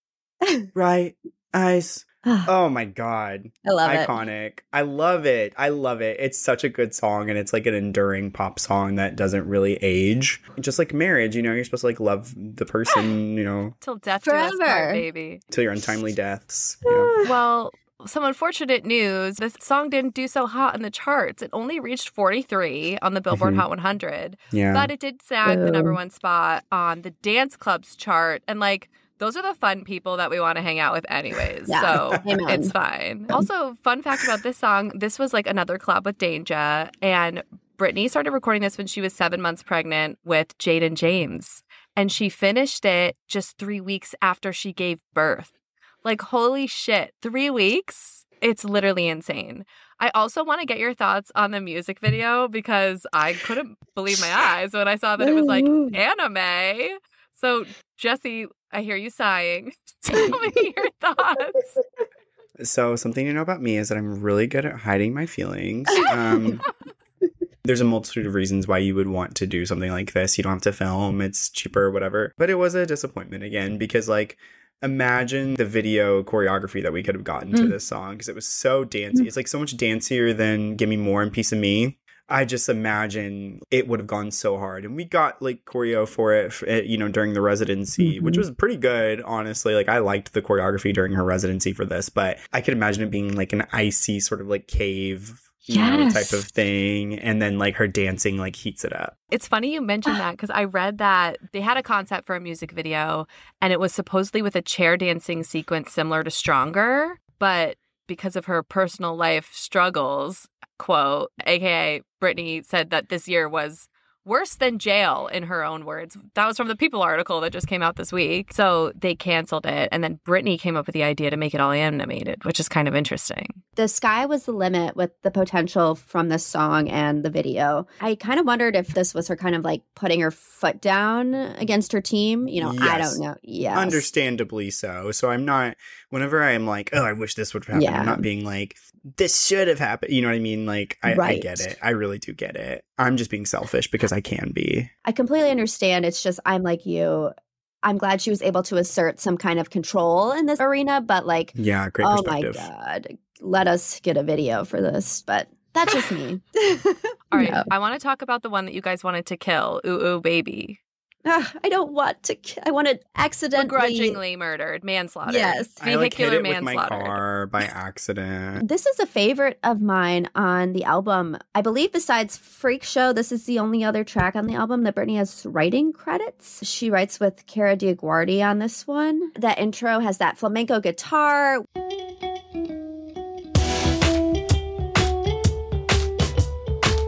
right, ice. Oh my God. I love it. Iconic. I love it. I love it. It's such a good song, and it's like an enduring pop song that doesn't really age. Just like marriage, you know, you're supposed to like love the person, you know, Till death do us Forever. part, baby. till your untimely deaths. You know? Well, some unfortunate news. This song didn't do so hot in the charts. It only reached 43 on the Billboard Hot 100. Yeah. But it did snag the number one spot on the dance clubs chart. And like, those are the fun people that we want to hang out with anyways. Yeah. So Amen. it's fine. Also, fun fact about this song, this was like another collab with Danger. And Britney started recording this when she was 7 months pregnant with Jaden James. And she finished it just 3 weeks after she gave birth. Like, holy shit, 3 weeks? It's literally insane. I also want to get your thoughts on the music video because I couldn't believe my eyes when I saw that it was like anime. So, Jesse, I hear you sighing. Tell me your thoughts. So something to know about me is that I'm really good at hiding my feelings. There's a multitude of reasons why you would want to do something like this. You don't have to film. It's cheaper or whatever. But it was a disappointment again because, like, imagine the video choreography that we could have gotten to this song because it was so dancey. It's like so much dancier than Give Me More and Piece of Me. I just imagine it would have gone so hard. And we got like choreo for it, you know, during the residency, which was pretty good, honestly. Like I liked the choreography during her residency for this, but I could imagine it being like an icy sort of like cave, you know, type of thing. And then like her dancing like heats it up. It's funny you mentioned that because I read that they had a concept for a music video and it was supposedly with a chair dancing sequence similar to Stronger, but because of her personal life struggles, quote, aka Britney said that this year was worse than jail, in her own words. That was from the People article that just came out this week. So they canceled it. And then Britney came up with the idea to make it all animated, which is kind of interesting. The sky was the limit with the potential from this song and the video. I kind of wondered if this was her kind of like putting her foot down against her team. You know, I don't know. Yes. Understandably so. So I'm not, whenever I'm like, oh, I wish this would have happened, I'm not being like, this should have happened. You know what I mean? Like, I get it. I really do get it. I'm just being selfish because I can be. I completely understand. It's just, I'm like you. I'm glad she was able to assert some kind of control in this arena, but like, yeah, great perspective. Oh my God, let us get a video for this. But that's just me. All right. No. I want to talk about the one that you guys wanted to kill, Ooh Ooh Baby. I don't want to. I want to accidentally, begrudgingly murdered, manslaughter. Yes, vehicular manslaughter. With my car by accident. This is a favorite of mine on the album. I believe besides Freak Show, this is the only other track on the album that Britney has writing credits. She writes with Cara DiGuardi on this one. That intro has that flamenco guitar.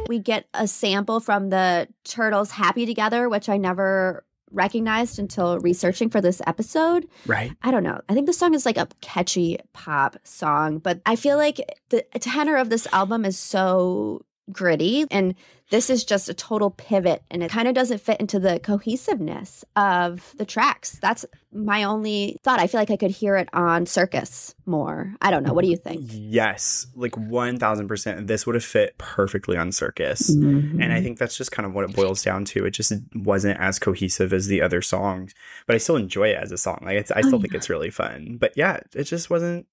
We get a sample from the Turtles' Happy Together, which I never recognized until researching for this episode. Right. I don't know. I think the song is like a catchy pop song, but I feel like the tenor of this album is so gritty, and this is just a total pivot, and it kind of doesn't fit into the cohesiveness of the tracks. That's my only thought. I feel like I could hear it on Circus more. I don't know. What do you think? Yes, like 1000%. This would have fit perfectly on Circus. And I think that's just kind of what it boils down to. It just wasn't as cohesive as the other songs, but I still enjoy it as a song. Like I still think it's really fun. But yeah, it just wasn't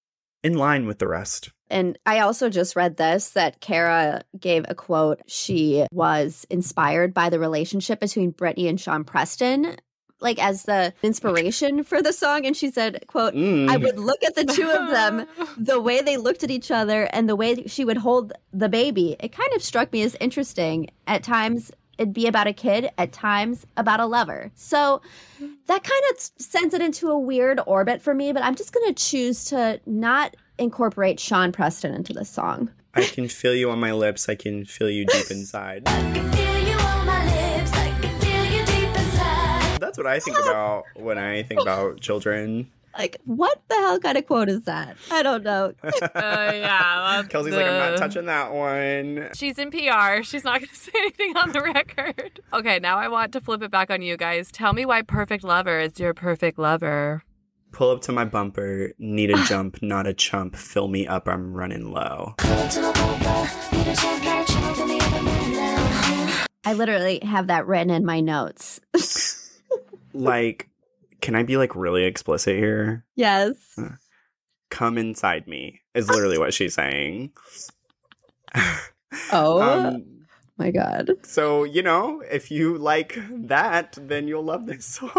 in line with the rest. And I also just read this, that Cara gave a quote. She was inspired by the relationship between Britney and Sean Preston, like as the inspiration for the song. And she said, quote, I would look at the two of them, the way they looked at each other and the way she would hold the baby. It kind of struck me as interesting. At times it'd be about a kid, at times about a lover. So that kind of sends it into a weird orbit for me, but I'm just going to choose to not incorporate Sean Preston into this song. I can feel you on my lips. I can feel you deep inside. I can feel you on my lips. I can feel you deep inside. That's what I think about when I think about children. Like, what the hell kind of quote is that? I don't know. Yeah. Kelsey's like, I'm not touching that one. She's in PR. She's not going to say anything on the record. Okay, now I want to flip it back on you guys. Tell me why Perfect Lover is your perfect lover. Pull up to my bumper, need a jump, not a chump. Fill me up, I'm running low. I literally have that written in my notes. Like, can I be like really explicit here? Yes. Come inside me is literally what she's saying. Oh. My God. So, you know, if you like that, then you'll love this song.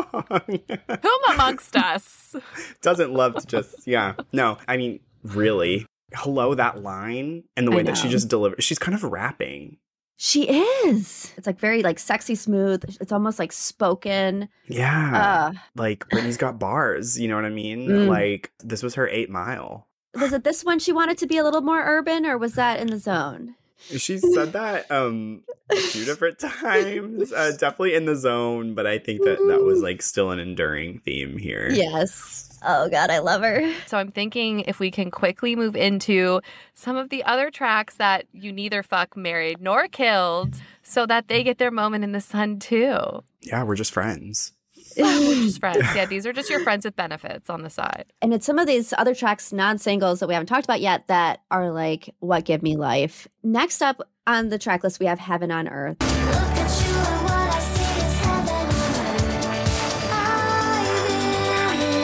Whom amongst us? Doesn't love to just, yeah. No, I mean, really. Hello, that line and the way that she just delivers. She's kind of rapping. She is. It's like very like sexy smooth. It's almost like spoken. Yeah. Like Britney's got bars. You know what I mean? Like this was her 8 Mile. Was it this one she wanted to be a little more urban, or was that in the zone? She's said that a few different times. Definitely in the zone, but I think that was like still an enduring theme here. Yes. Oh, God, I love her. So I'm thinking if we can quickly move into some of the other tracks that you neither fuck, married, nor killed so that they get their moment in the sun, too. Yeah, we're just friends. We're just friends. Yeah, these are just your friends with benefits on the side. And it's some of these other tracks, non-singles that we haven't talked about yet that are like, what give me life. Next up on the track list, we have Heaven on Earth. Look at you and what I see is heaven on earth. I'm in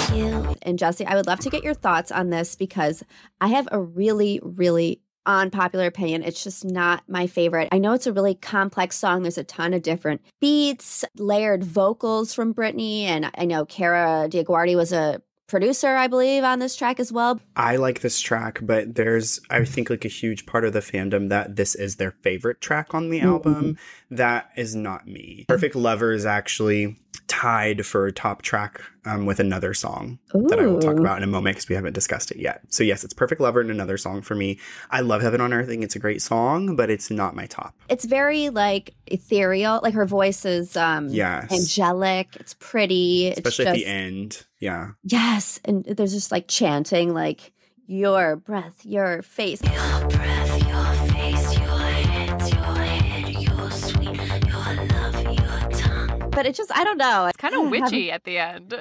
love with you. And Jesse, I would love to get your thoughts on this because I have a really, really unpopular opinion. It's just not my favorite. I know it's a really complex song. There's a ton of different beats, layered vocals from Britney. And I know Cara DiGuardi was a producer, I believe, on this track as well. I like this track, but there's, I think, like a huge part of the fandom that this is their favorite track on the album. That is not me. Perfect Lover is actually tied for top track with another song that I will talk about in a moment because we haven't discussed it yet. So yes, it's Perfect Lover and another song for me. I love Heaven on Earth. I think it's a great song, but it's not my top. It's very like ethereal. Like her voice is angelic. It's pretty. Especially it's at just, the end. Yeah. Yes. And there's just like chanting like your breath, your face. Your breath, your face, your hands, your head, your sweet, your love, your tongue. But it just, I don't know. It's kind of witchy at the end.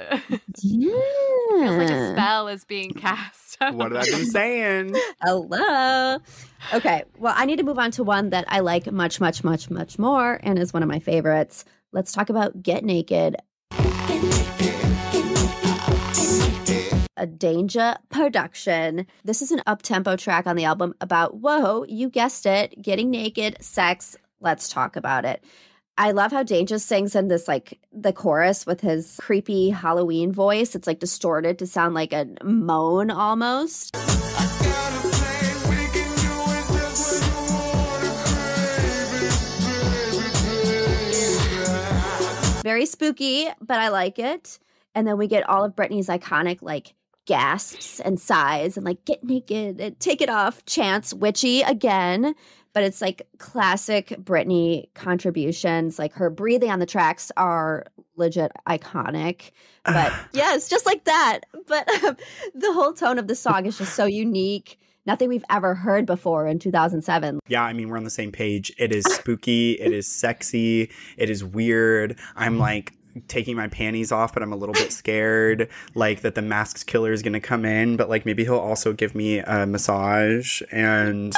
Yeah. Feels like a spell is being cast. What have I been saying? Hello. Okay. Well, I need to move on to one that I like much, much, much, much more and is one of my favorites. Let's talk about Get Naked. A Danger production. This is an up-tempo track on the album about, whoa, you guessed it, getting naked, sex. Let's talk about it. I love how Danger sings in this, like, the chorus with his creepy Halloween voice. It's, like, distorted to sound like a moan almost. Very spooky, but I like it. And then we get all of Britney's iconic, like, gasps and sighs and, like, get naked and take it off chants, witchy again. But it's, like, classic Britney contributions. Like, her breathing on the tracks are legit iconic. But, yes, just like that. But the whole tone of the song is just so unique. Nothing we've ever heard before in 2007. Yeah, I mean, we're on the same page. It is spooky. It is sexy. It is weird. I'm like taking my panties off, but I'm a little bit scared, like that the masked killer is going to come in, but like maybe he'll also give me a massage. And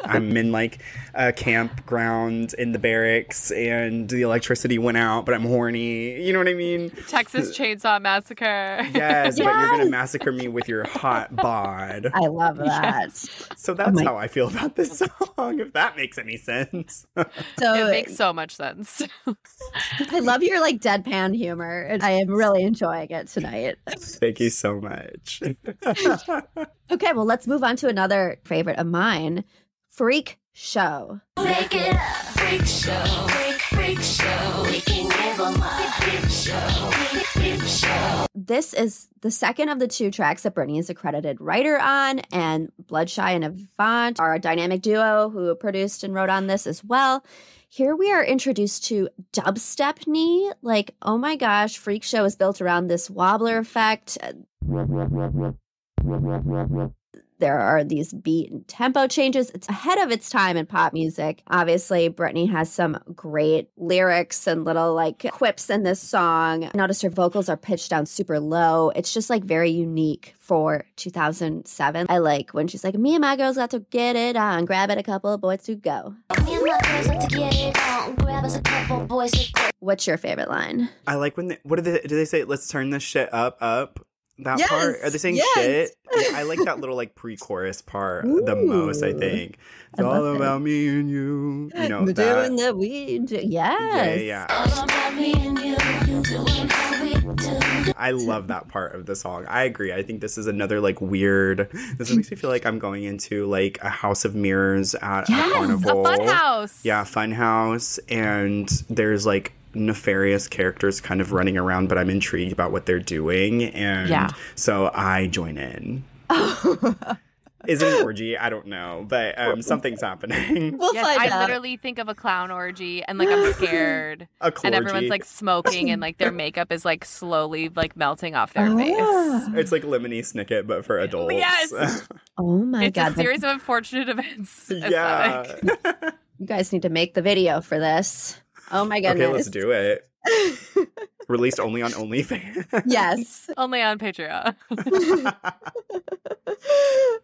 I'm in like a campground in the barracks and the electricity went out, but I'm horny. You know what I mean? Texas Chainsaw Massacre. Yes, but you're going to massacre me with your hot bod. I love that. Yes. So that's how I feel about this song, if that makes any sense. So It makes so much sense. I love your like deadpan humor, and I am really enjoying it tonight. Thank you so much. Okay, well, let's move on to another favorite of mine, Freak Show. Make it up, freak show, freak show. We can give 'em a freak show, freak show. This is the second of the two tracks that Britney is a credited writer on, and Bloodshy and Avant are a dynamic duo who produced and wrote on this as well. Here we are introduced to dubstep knee. Like, oh my gosh, Freak Show is built around this wobbler effect. There are these beat and tempo changes. It's ahead of its time in pop music. Obviously, Britney has some great lyrics and little like quips in this song. Notice her vocals are pitched down super low. It's just like very unique for 2007. I like when she's like, me and my girls got to get it on, grab it a couple of boys to go. Me and my girls like to get it on, grab us a couple boys to go. What's your favorite line? I like when do they say, let's turn this shit up? That Yes, part? Are they saying yes. shit? I like that little like pre-chorus part the most, I think. It's I all love it. about me and you. You know, We're that. doing the we do. Yes. Yeah. All about me and you doing how we do. I love that part of the song. I agree. I think this is another like weird. This makes me feel like I'm going into like a House of Mirrors at Yes, a a carnival. A fun house. Yeah, fun house. And there's like nefarious characters kind of running around, but I'm intrigued about what they're doing. And Yeah. so I join in. Is it an orgy? I don't know, but something's happening. We'll Yes, find I out. literally think of a clown orgy and like I'm scared. A And clorgy. everyone's like smoking and like their makeup is like slowly like melting off their face. It's like Lemony Snicket, but for adults. Yes. Oh my It's God. a series of unfortunate events. Yeah. aesthetic. You guys need to make the video for this. Oh my goodness. Okay, let's do it. Released only on OnlyFans. Yes. Only on Patreon.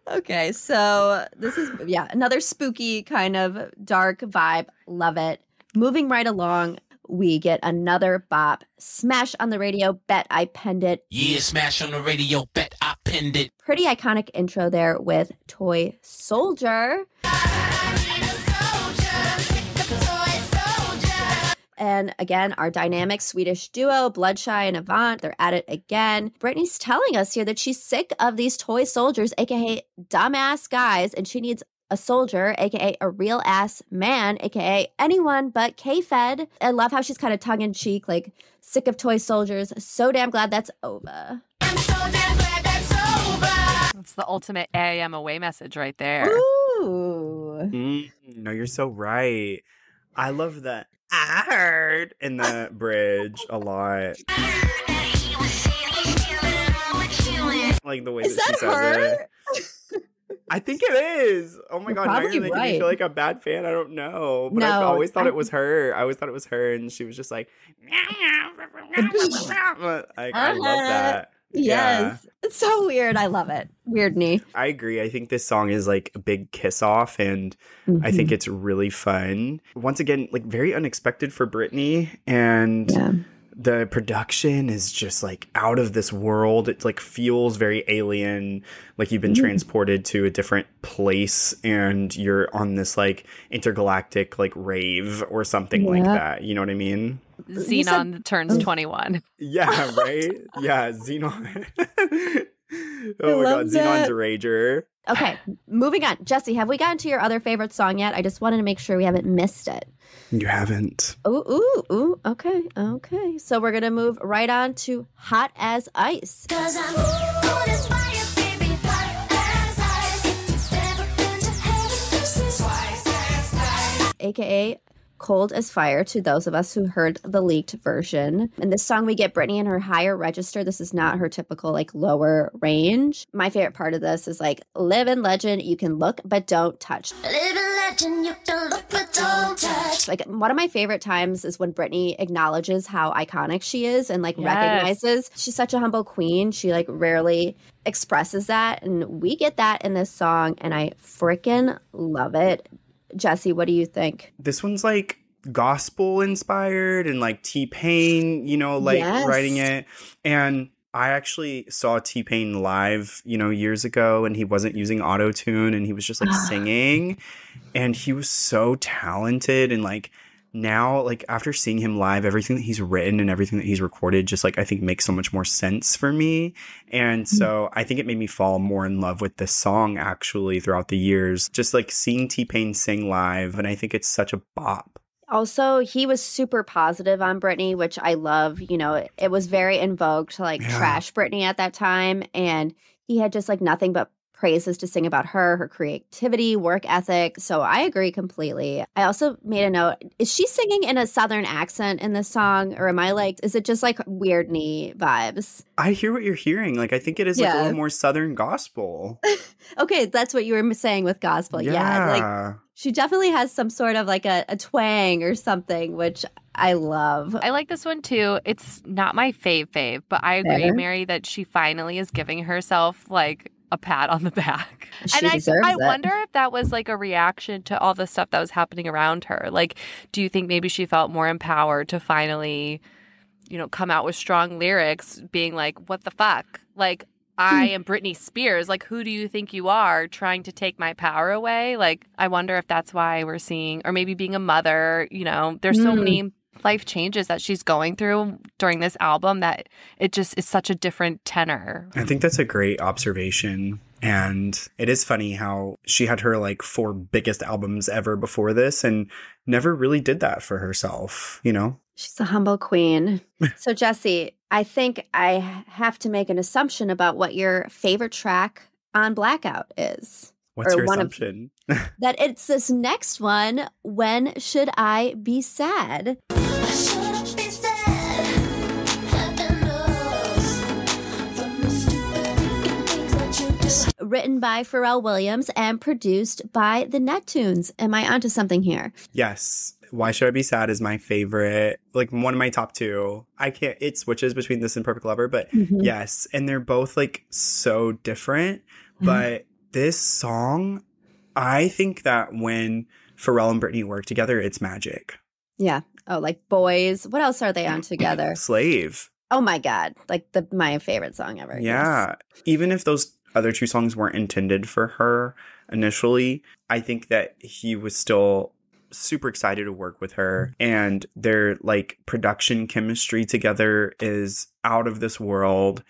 Okay, so this is, another spooky kind of dark vibe. Love it. Moving right along, we get another bop. Smash on the radio, bet I penned it. Yeah, smash on the radio, bet I pinned it. Pretty iconic intro there with Toy Soldier. And again, our dynamic Swedish duo, Bloodshy and Avant, they're at it again. Britney's telling us here that she's sick of these toy soldiers, aka dumbass guys, and she needs a soldier, aka a real ass man, aka anyone but K-Fed. I love how she's kind of tongue in cheek, like sick of toy soldiers. So damn glad that's over. I'm so damn glad that's over. It's the ultimate AIM away message right there. Ooh. No, you're so right. I love that. I heard in the bridge a lot. Like the way Is that she that says her? it. I think it is. Oh my You're God, now probably you're making me right. feel like a bad fan. I don't know. But I No, always thought I- it was her. I always thought it was her, and she was just like, I love that. Yes. It's so weird. I love it. Weird knee. I agree. I think this song is like a big kiss off, and I think it's really fun. Once again, like very unexpected for Britney, and the production is just like out of this world. It like feels very alien, like you've been transported to a different place and you're on this like intergalactic like rave or something like that. You know what I mean? Xenon turns 21. Yeah, right? Yeah, Xenon. Oh my God, love Xenon's that. a rager. Okay, moving on. Jesse, have we gotten to your other favorite song yet? I just wanted to make sure we haven't missed it. You haven't. Ooh. Okay. So we're going to move right on to Hot as Ice. 'Cause I'm on this fire, baby, hot as ice. If you've ever been to heaven, this is twice as nice. AKA Cold as Fire to those of us who heard the leaked version. In this song, we get Britney in her higher register. This is not her typical like lower range. My favorite part of this is like, live in legend, you can look but don't touch. Live in legend, you can look but don't touch. Like one of my favorite times is when Britney acknowledges how iconic she is and like Yes. recognizes she's such a humble queen. She like rarely expresses that. And we get that in this song and I freaking love it. Jesse, what do you think? This one's like gospel inspired and like T-Pain, you know, like Yes. writing it. And I actually saw T-Pain live, you know, years ago, and he wasn't using auto-tune and he was just like singing. And he was so talented. And like now, like after seeing him live, everything that he's written and everything that he's recorded just like I think makes so much more sense for me. And so I think it made me fall more in love with this song actually throughout the years. Just like seeing T-Pain sing live, and I think it's such a bop. Also, he was super positive on Britney, which I love. You know, it was very in vogue to like trash Britney at that time. And he had just like nothing but praises to sing about her creativity, work ethic. So I agree completely. I also made a note. Is she singing in a Southern accent in this song? Or am I like, is it just like weird knee vibes? I hear what you're hearing. Like, I think it is like a little more Southern gospel. Okay, that's what you were saying with gospel. Yeah. Like she definitely has some sort of like a twang or something, which I love. I like this one too. It's not my fave, but I agree, Fair. Mary, that she finally is giving herself like a pat on the back. She And deserves I it. wonder if that was like a reaction to all the stuff that was happening around her. Like, do you think maybe she felt more empowered to finally, you know, come out with strong lyrics being like, what the fuck? Like, I am Britney Spears. Like, who do you think you are trying to take my power away? Like, I wonder if that's why we're seeing, or maybe being a mother, you know, there's so many life changes that she's going through during this album that it just is such a different tenor. I think that's a great observation. And it is funny how she had her like 4 biggest albums ever before this and never really did that for herself, you know? She's a humble queen. So, Jesse, I think I have to make an assumption about what your favorite track on Blackout is. What's or your one assumption? That it's this next one, When Should I Be Sad? Written by Pharrell Williams and produced by the Neptunes. Am I onto something here? Yes. Why Should I Be Sad is my favorite, like one of my top two. It switches between this and Perfect Lover, but yes. And they're both like so different. But this song, I think that when Pharrell and Britney work together, it's magic. Yeah. Oh, like Boys. What else are they on together? Slave. Oh my God. Like my favorite song ever. Yeah. Even if those other two songs weren't intended for her initially, I think that he was still super excited to work with her, and their like production chemistry together is out of this world.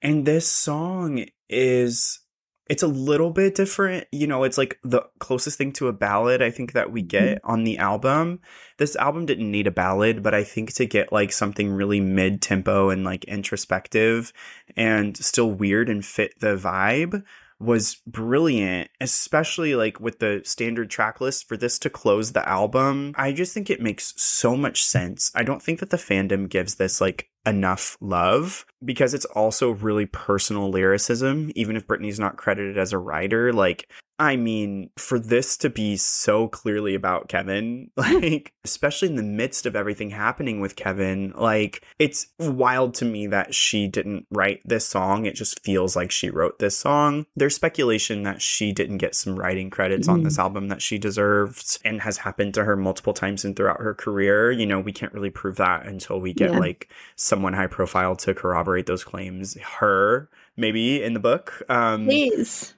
And this song it's a little bit different. You know, it's like the closest thing to a ballad I think that we get on the album. This album didn't need a ballad, but I think to get like something really mid-tempo and like introspective and still weird and fit the vibe was brilliant, especially like with the standard track list for this to close the album. I just think it makes so much sense. I don't think that the fandom gives this like enough love because it's also really personal lyricism, even if Britney's not credited as a writer. Like, I mean, for this to be so clearly about Kevin, like, especially in the midst of everything happening with Kevin, like, it's wild to me that she didn't write this song. It just feels like she wrote this song. There's speculation that she didn't get some writing credits on this album that she deserved, and has happened to her multiple times and throughout her career. You know, we can't really prove that until we get like someone high profile to corroborate those claims. Her, maybe in the book. Please.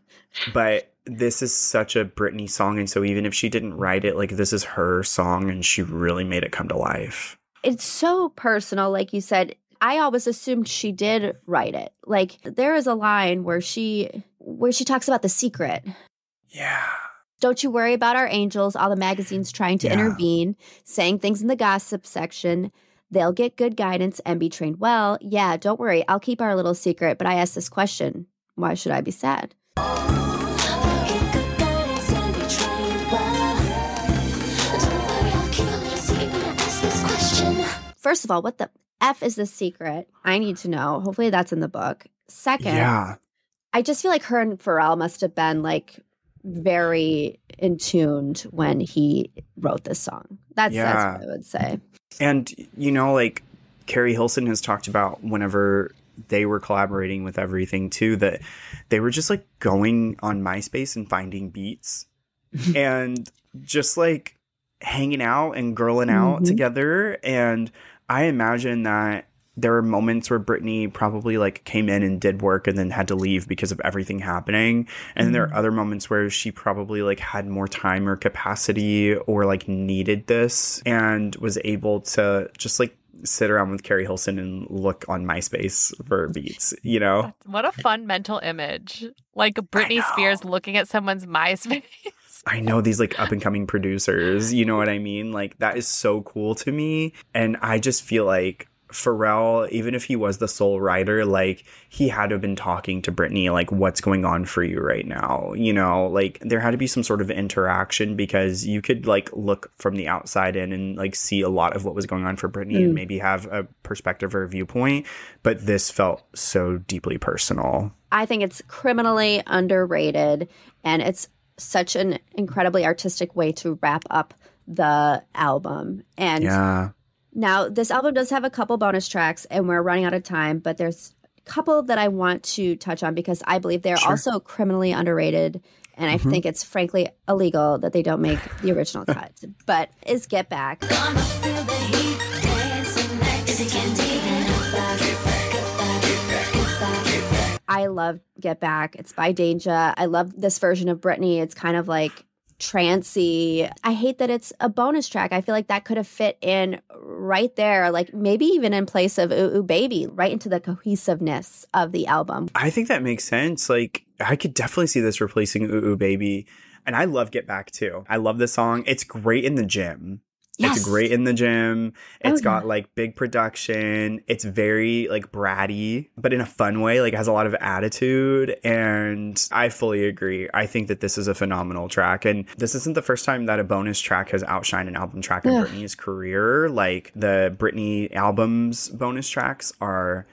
But this is such a Britney song, and so even if she didn't write it, like, this is her song, and she really made it come to life. It's so personal, like you said. I always assumed she did write it. Like, there is a line where she talks about the secret. Yeah. Don't you worry about our angels, all the magazines trying to intervene, saying things in the gossip section. They'll get good guidance and be trained well. Yeah, don't worry. I'll keep our little secret. But I ask this question. Why should I be sad? First of all, what the F is the secret? I need to know. Hopefully that's in the book. Second, I just feel like her and Pharrell must have been like very in tuned when he wrote this song. That's what I would say. And, you know, like, Carrie Hilson has talked about whenever they were collaborating with everything too, that they were just like going on MySpace and finding beats and just like hanging out and girling out together. And I imagine that there were moments where Britney probably like came in and did work and then had to leave because of everything happening. And then there are other moments where she probably like had more time or capacity or like needed this and was able to just like sit around with Carrie Hilson and look on MySpace for beats, you know? What a fun mental image. Like Britney Spears looking at someone's MySpace. I know, these like up and coming producers, you know what I mean? Like, that is so cool to me. And I just feel like Pharrell, even if he was the sole writer, like, he had to have been talking to Britney, like, what's going on for you right now? You know, like, there had to be some sort of interaction, because you could like look from the outside in and like see a lot of what was going on for Britney and maybe have a perspective or a viewpoint. But this felt so deeply personal. I think it's criminally underrated, and it's such an incredibly artistic way to wrap up the album. And now this album does have a couple bonus tracks, and we're running out of time, but there's a couple that I want to touch on because I believe they're also criminally underrated. And I think it's frankly illegal that they don't make the original cut. But is Get Back. I love Get Back. It's by Danger. I love this version of Britney. It's kind of like trancy. I hate that it's a bonus track. I feel like that could have fit in right there, like maybe even in place of Ooh Ooh Baby, right into the cohesiveness of the album. I think that makes sense. Like, I could definitely see this replacing Ooh Ooh Baby. And I love Get Back too. I love this song. It's great in the gym. Yes. It's great in the gym. It's got like big production. It's very like bratty, but in a fun way. Like it has a lot of attitude. And I fully agree. I think that this is a phenomenal track. And this isn't the first time that a bonus track has outshined an album track in Britney's career. Like the Britney album's bonus tracks are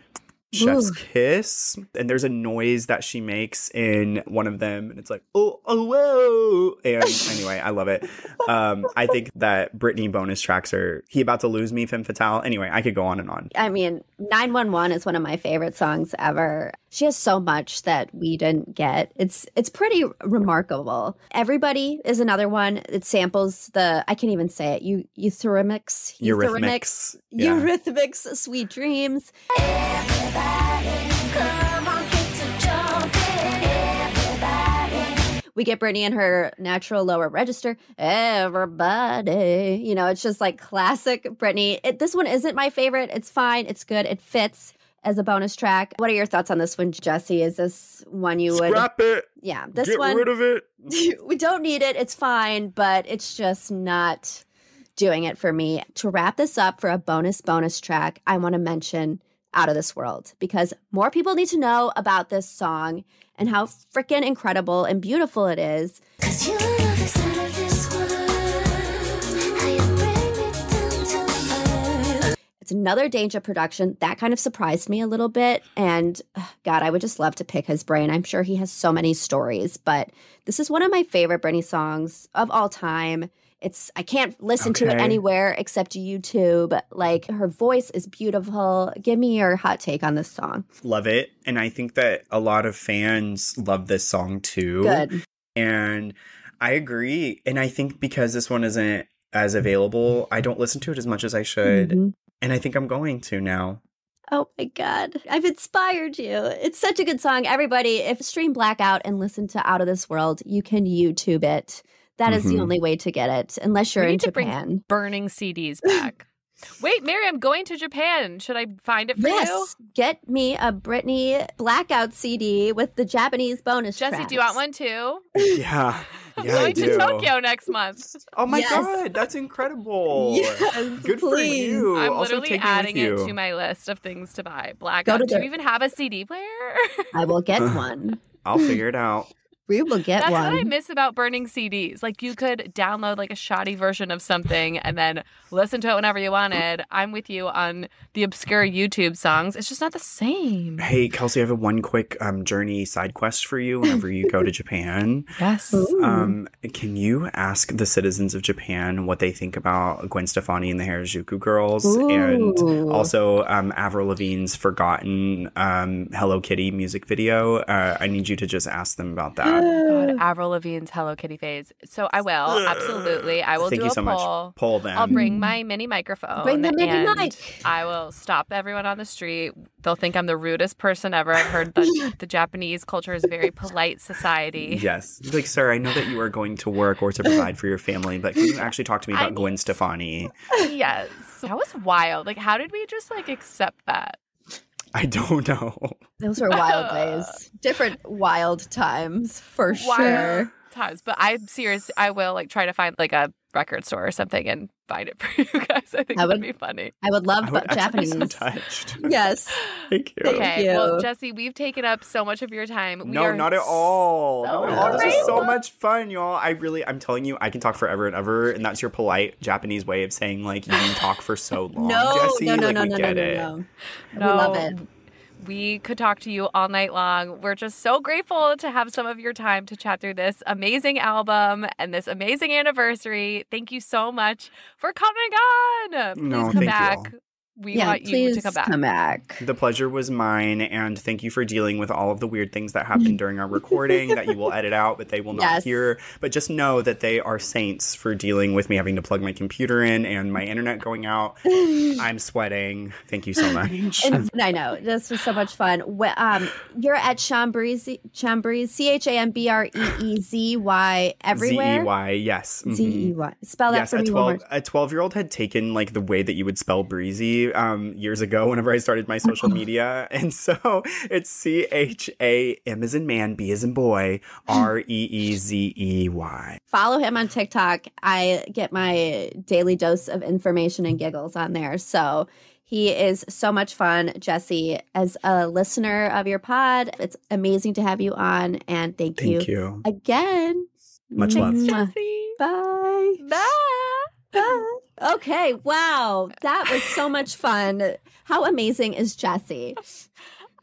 Chef's Kiss, and there's a noise that she makes in one of them, and it's like oh whoa, and anyway, I love it. I think that Britney bonus tracks are He About to Lose Me, Femme Fatale. Anyway, I could go on and on. I mean, 911 is one of my favorite songs ever. She has so much that we didn't get. It's pretty remarkable. Everybody is another one. It samples the, I can't even say it, Eurythmics, Sweet Dreams. Come on, get to jumping. Everybody. We get Britney in her natural lower register. Everybody. You know, it's just like classic Britney. This one isn't my favorite. It's fine. It's good. It fits as a bonus track. What are your thoughts on this one, Jesse? Is this one you would... Scrap it. Yeah. This Get one... rid of it. We don't need it. It's fine, but it's just not doing it for me. To wrap this up for a bonus track, I want to mention Out of This World, because more people need to know about this song and how freaking incredible and beautiful it is. 'Cause you love is out of this world. How you bring me down to earth. It's another Danger production. That kind of surprised me a little bit. And God, I would just love to pick his brain. I'm sure he has so many stories, but this is one of my favorite Britney songs of all time. I can't listen to it anywhere except YouTube. Like, her voice is beautiful. Give me your hot take on this song. Love it. And I think that a lot of fans love this song too. Good. And I agree. And I think because this one isn't as available, I don't listen to it as much as I should. Mm-hmm. And I think I'm going to now. Oh my God. I've inspired you. It's such a good song. Everybody, if stream Blackout and listen to Out of This World, you can YouTube it. That is the only way to get it, unless you're in Japan. Bring burning CDs back. Wait, Mary, I'm going to Japan. Should I find it for you? Yes. Get me a Britney Blackout CD with the Japanese bonus Jesse, tracks. do you want one too? Yeah. I'm Yeah, going I to do. Tokyo next month. Oh my God, that's incredible. Yes, Good please. for you. I'm Also, literally take me adding with it you. to my list of things to buy. Blackout. Do you even have a CD player? I will get one. I'll figure it out. We will get That's one. what I miss about burning CDs. Like, you could download like a shoddy version of something and then listen to it whenever you wanted. I'm with you on the obscure YouTube songs. It's just not the same. Hey, Kelsey, I have one quick journey side quest for you whenever you go to Japan. Yes. Can you ask the citizens of Japan what they think about Gwen Stefani and the Harajuku Girls? And also Avril Lavigne's Forgotten Hello Kitty music video? I need you to just ask them about that. God, Avril Lavigne's Hello Kitty phase. So I will. Absolutely. I will Thank do you a so poll. much. Poll them. I'll bring my mini microphone. Bring the mini and mic. I will stop everyone on the street. They'll think I'm the rudest person ever. I've heard that the Japanese culture is a very polite society. Yes. Like, sir, I know that you are going to work or to provide for your family, but can you actually talk to me about Gwen Stefani? Yes. That was wild. Like, how did we just like accept that? I don't know. Those were wild days. Different wild times, for Wild sure. times. But I'm serious. I will like try to find like a record store or something and find it for you guys. I think that would be funny. I would love Japanese. I'm so touched. Yes. Thank you. Okay. you. Well, Jesse, we've taken up so much of your time. No, not at all. so Not at all. This is so grateful. much fun, y'all. I'm telling you, I can talk forever and ever, and that's your polite Japanese way of saying like you can talk for so long. Jesse. No. We get it. We love it. We could talk to you all night long. We're just so grateful to have some of your time to chat through this amazing album and this amazing anniversary. Thank you so much for coming on. Please No, come thank back. you. We want you to come back. The pleasure was mine, and thank you for dealing with all of the weird things that happened during our recording that you will edit out, but they will not hear. But just know that they are saints for dealing with me having to plug my computer in and my internet going out. I'm sweating. Thank you so much. And I know. This was so much fun. You're at Chambriz, Chambreezy everywhere? Z-E-Y, yes. Mhm. Z-E-Y. Spell that for me one more time. A 12-year-old had taken like the way that you would spell breezy years ago whenever I started my social media. And so it's CHAM as in man, B as in boy, REEZEY. Follow him on TikTok. I get my daily dose of information and giggles on there. So he is so much fun, Jesse. As a listener of your pod, it's amazing to have you on. And thank you again. Much love. Jesse. Bye. Bye. Bye. Okay. Wow. That was so much fun. How amazing is Jesse?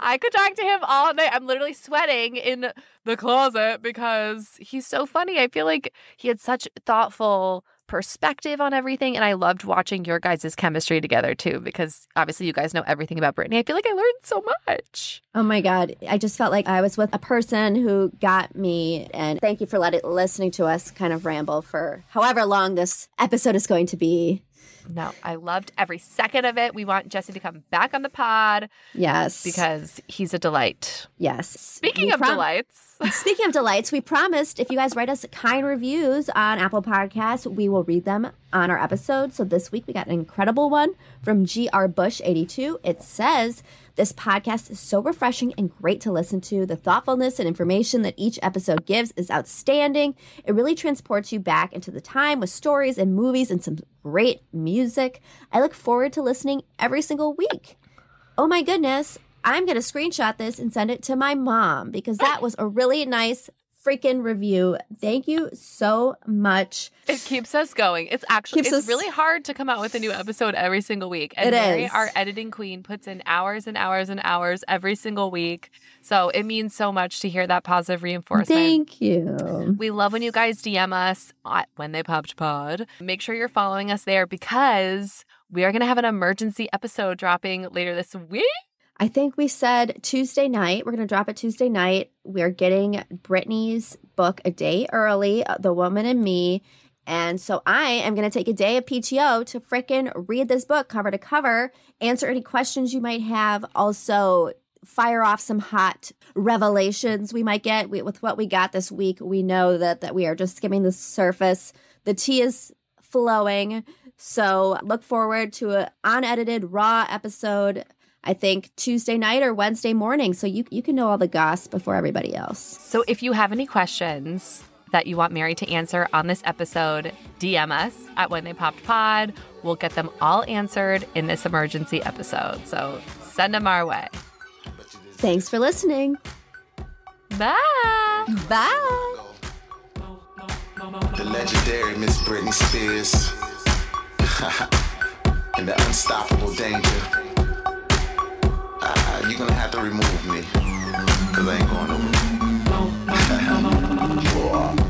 I could talk to him all night. I'm literally sweating in the closet because he's so funny. I feel like he had such thoughtful perspective on everything. And I loved watching your guys' chemistry together too, because obviously you guys know everything about Britney. I feel like I learned so much. Oh my God. I just felt like I was with a person who got me. And thank you for listening to us kind of ramble for however long this episode is going to be. No, I loved every second of it. We want Jesse to come back on the pod. Yes. Because he's a delight. Yes. Speaking of delights, we promised if you guys write us kind reviews on Apple Podcasts, we will read them on our episode. So this week we got an incredible one from GR Bush 82. It says, "This podcast is so refreshing and great to listen to. The thoughtfulness and information that each episode gives is outstanding. It really transports you back into the time with stories and movies and some great music. I look forward to listening every single week." Oh my goodness. I'm going to screenshot this and send it to my mom because that was a really nice freaking review. Thank you so much. It keeps us going. It's really hard to come out with a new episode every single week. And Mary, our editing queen, puts in hours and hours and hours every single week. So it means so much to hear that positive reinforcement. Thank you. We love when you guys DM us at When They Popped Pod. Make sure you're following us there because we are going to have an emergency episode dropping later this week. I think we said Tuesday night. We're going to drop it Tuesday night. We're getting Britney's book a day early, The Woman in Me. And so I am going to take a day of PTO to frickin' read this book cover to cover, answer any questions you might have, also fire off some hot revelations we might get. With what we got this week, we know that we are just skimming the surface. The tea is flowing. So look forward to an unedited, raw episode, I think Tuesday night or Wednesday morning. So you can know all the goss before everybody else. So if you have any questions that you want Mary to answer on this episode, DM us at When They Popped Pod. We'll get them all answered in this emergency episode. So send them our way. Thanks for listening. Bye. Bye. The legendary Miss Britney Spears. And the unstoppable danger. You're gonna have to remove me, cause I ain't going nowhere.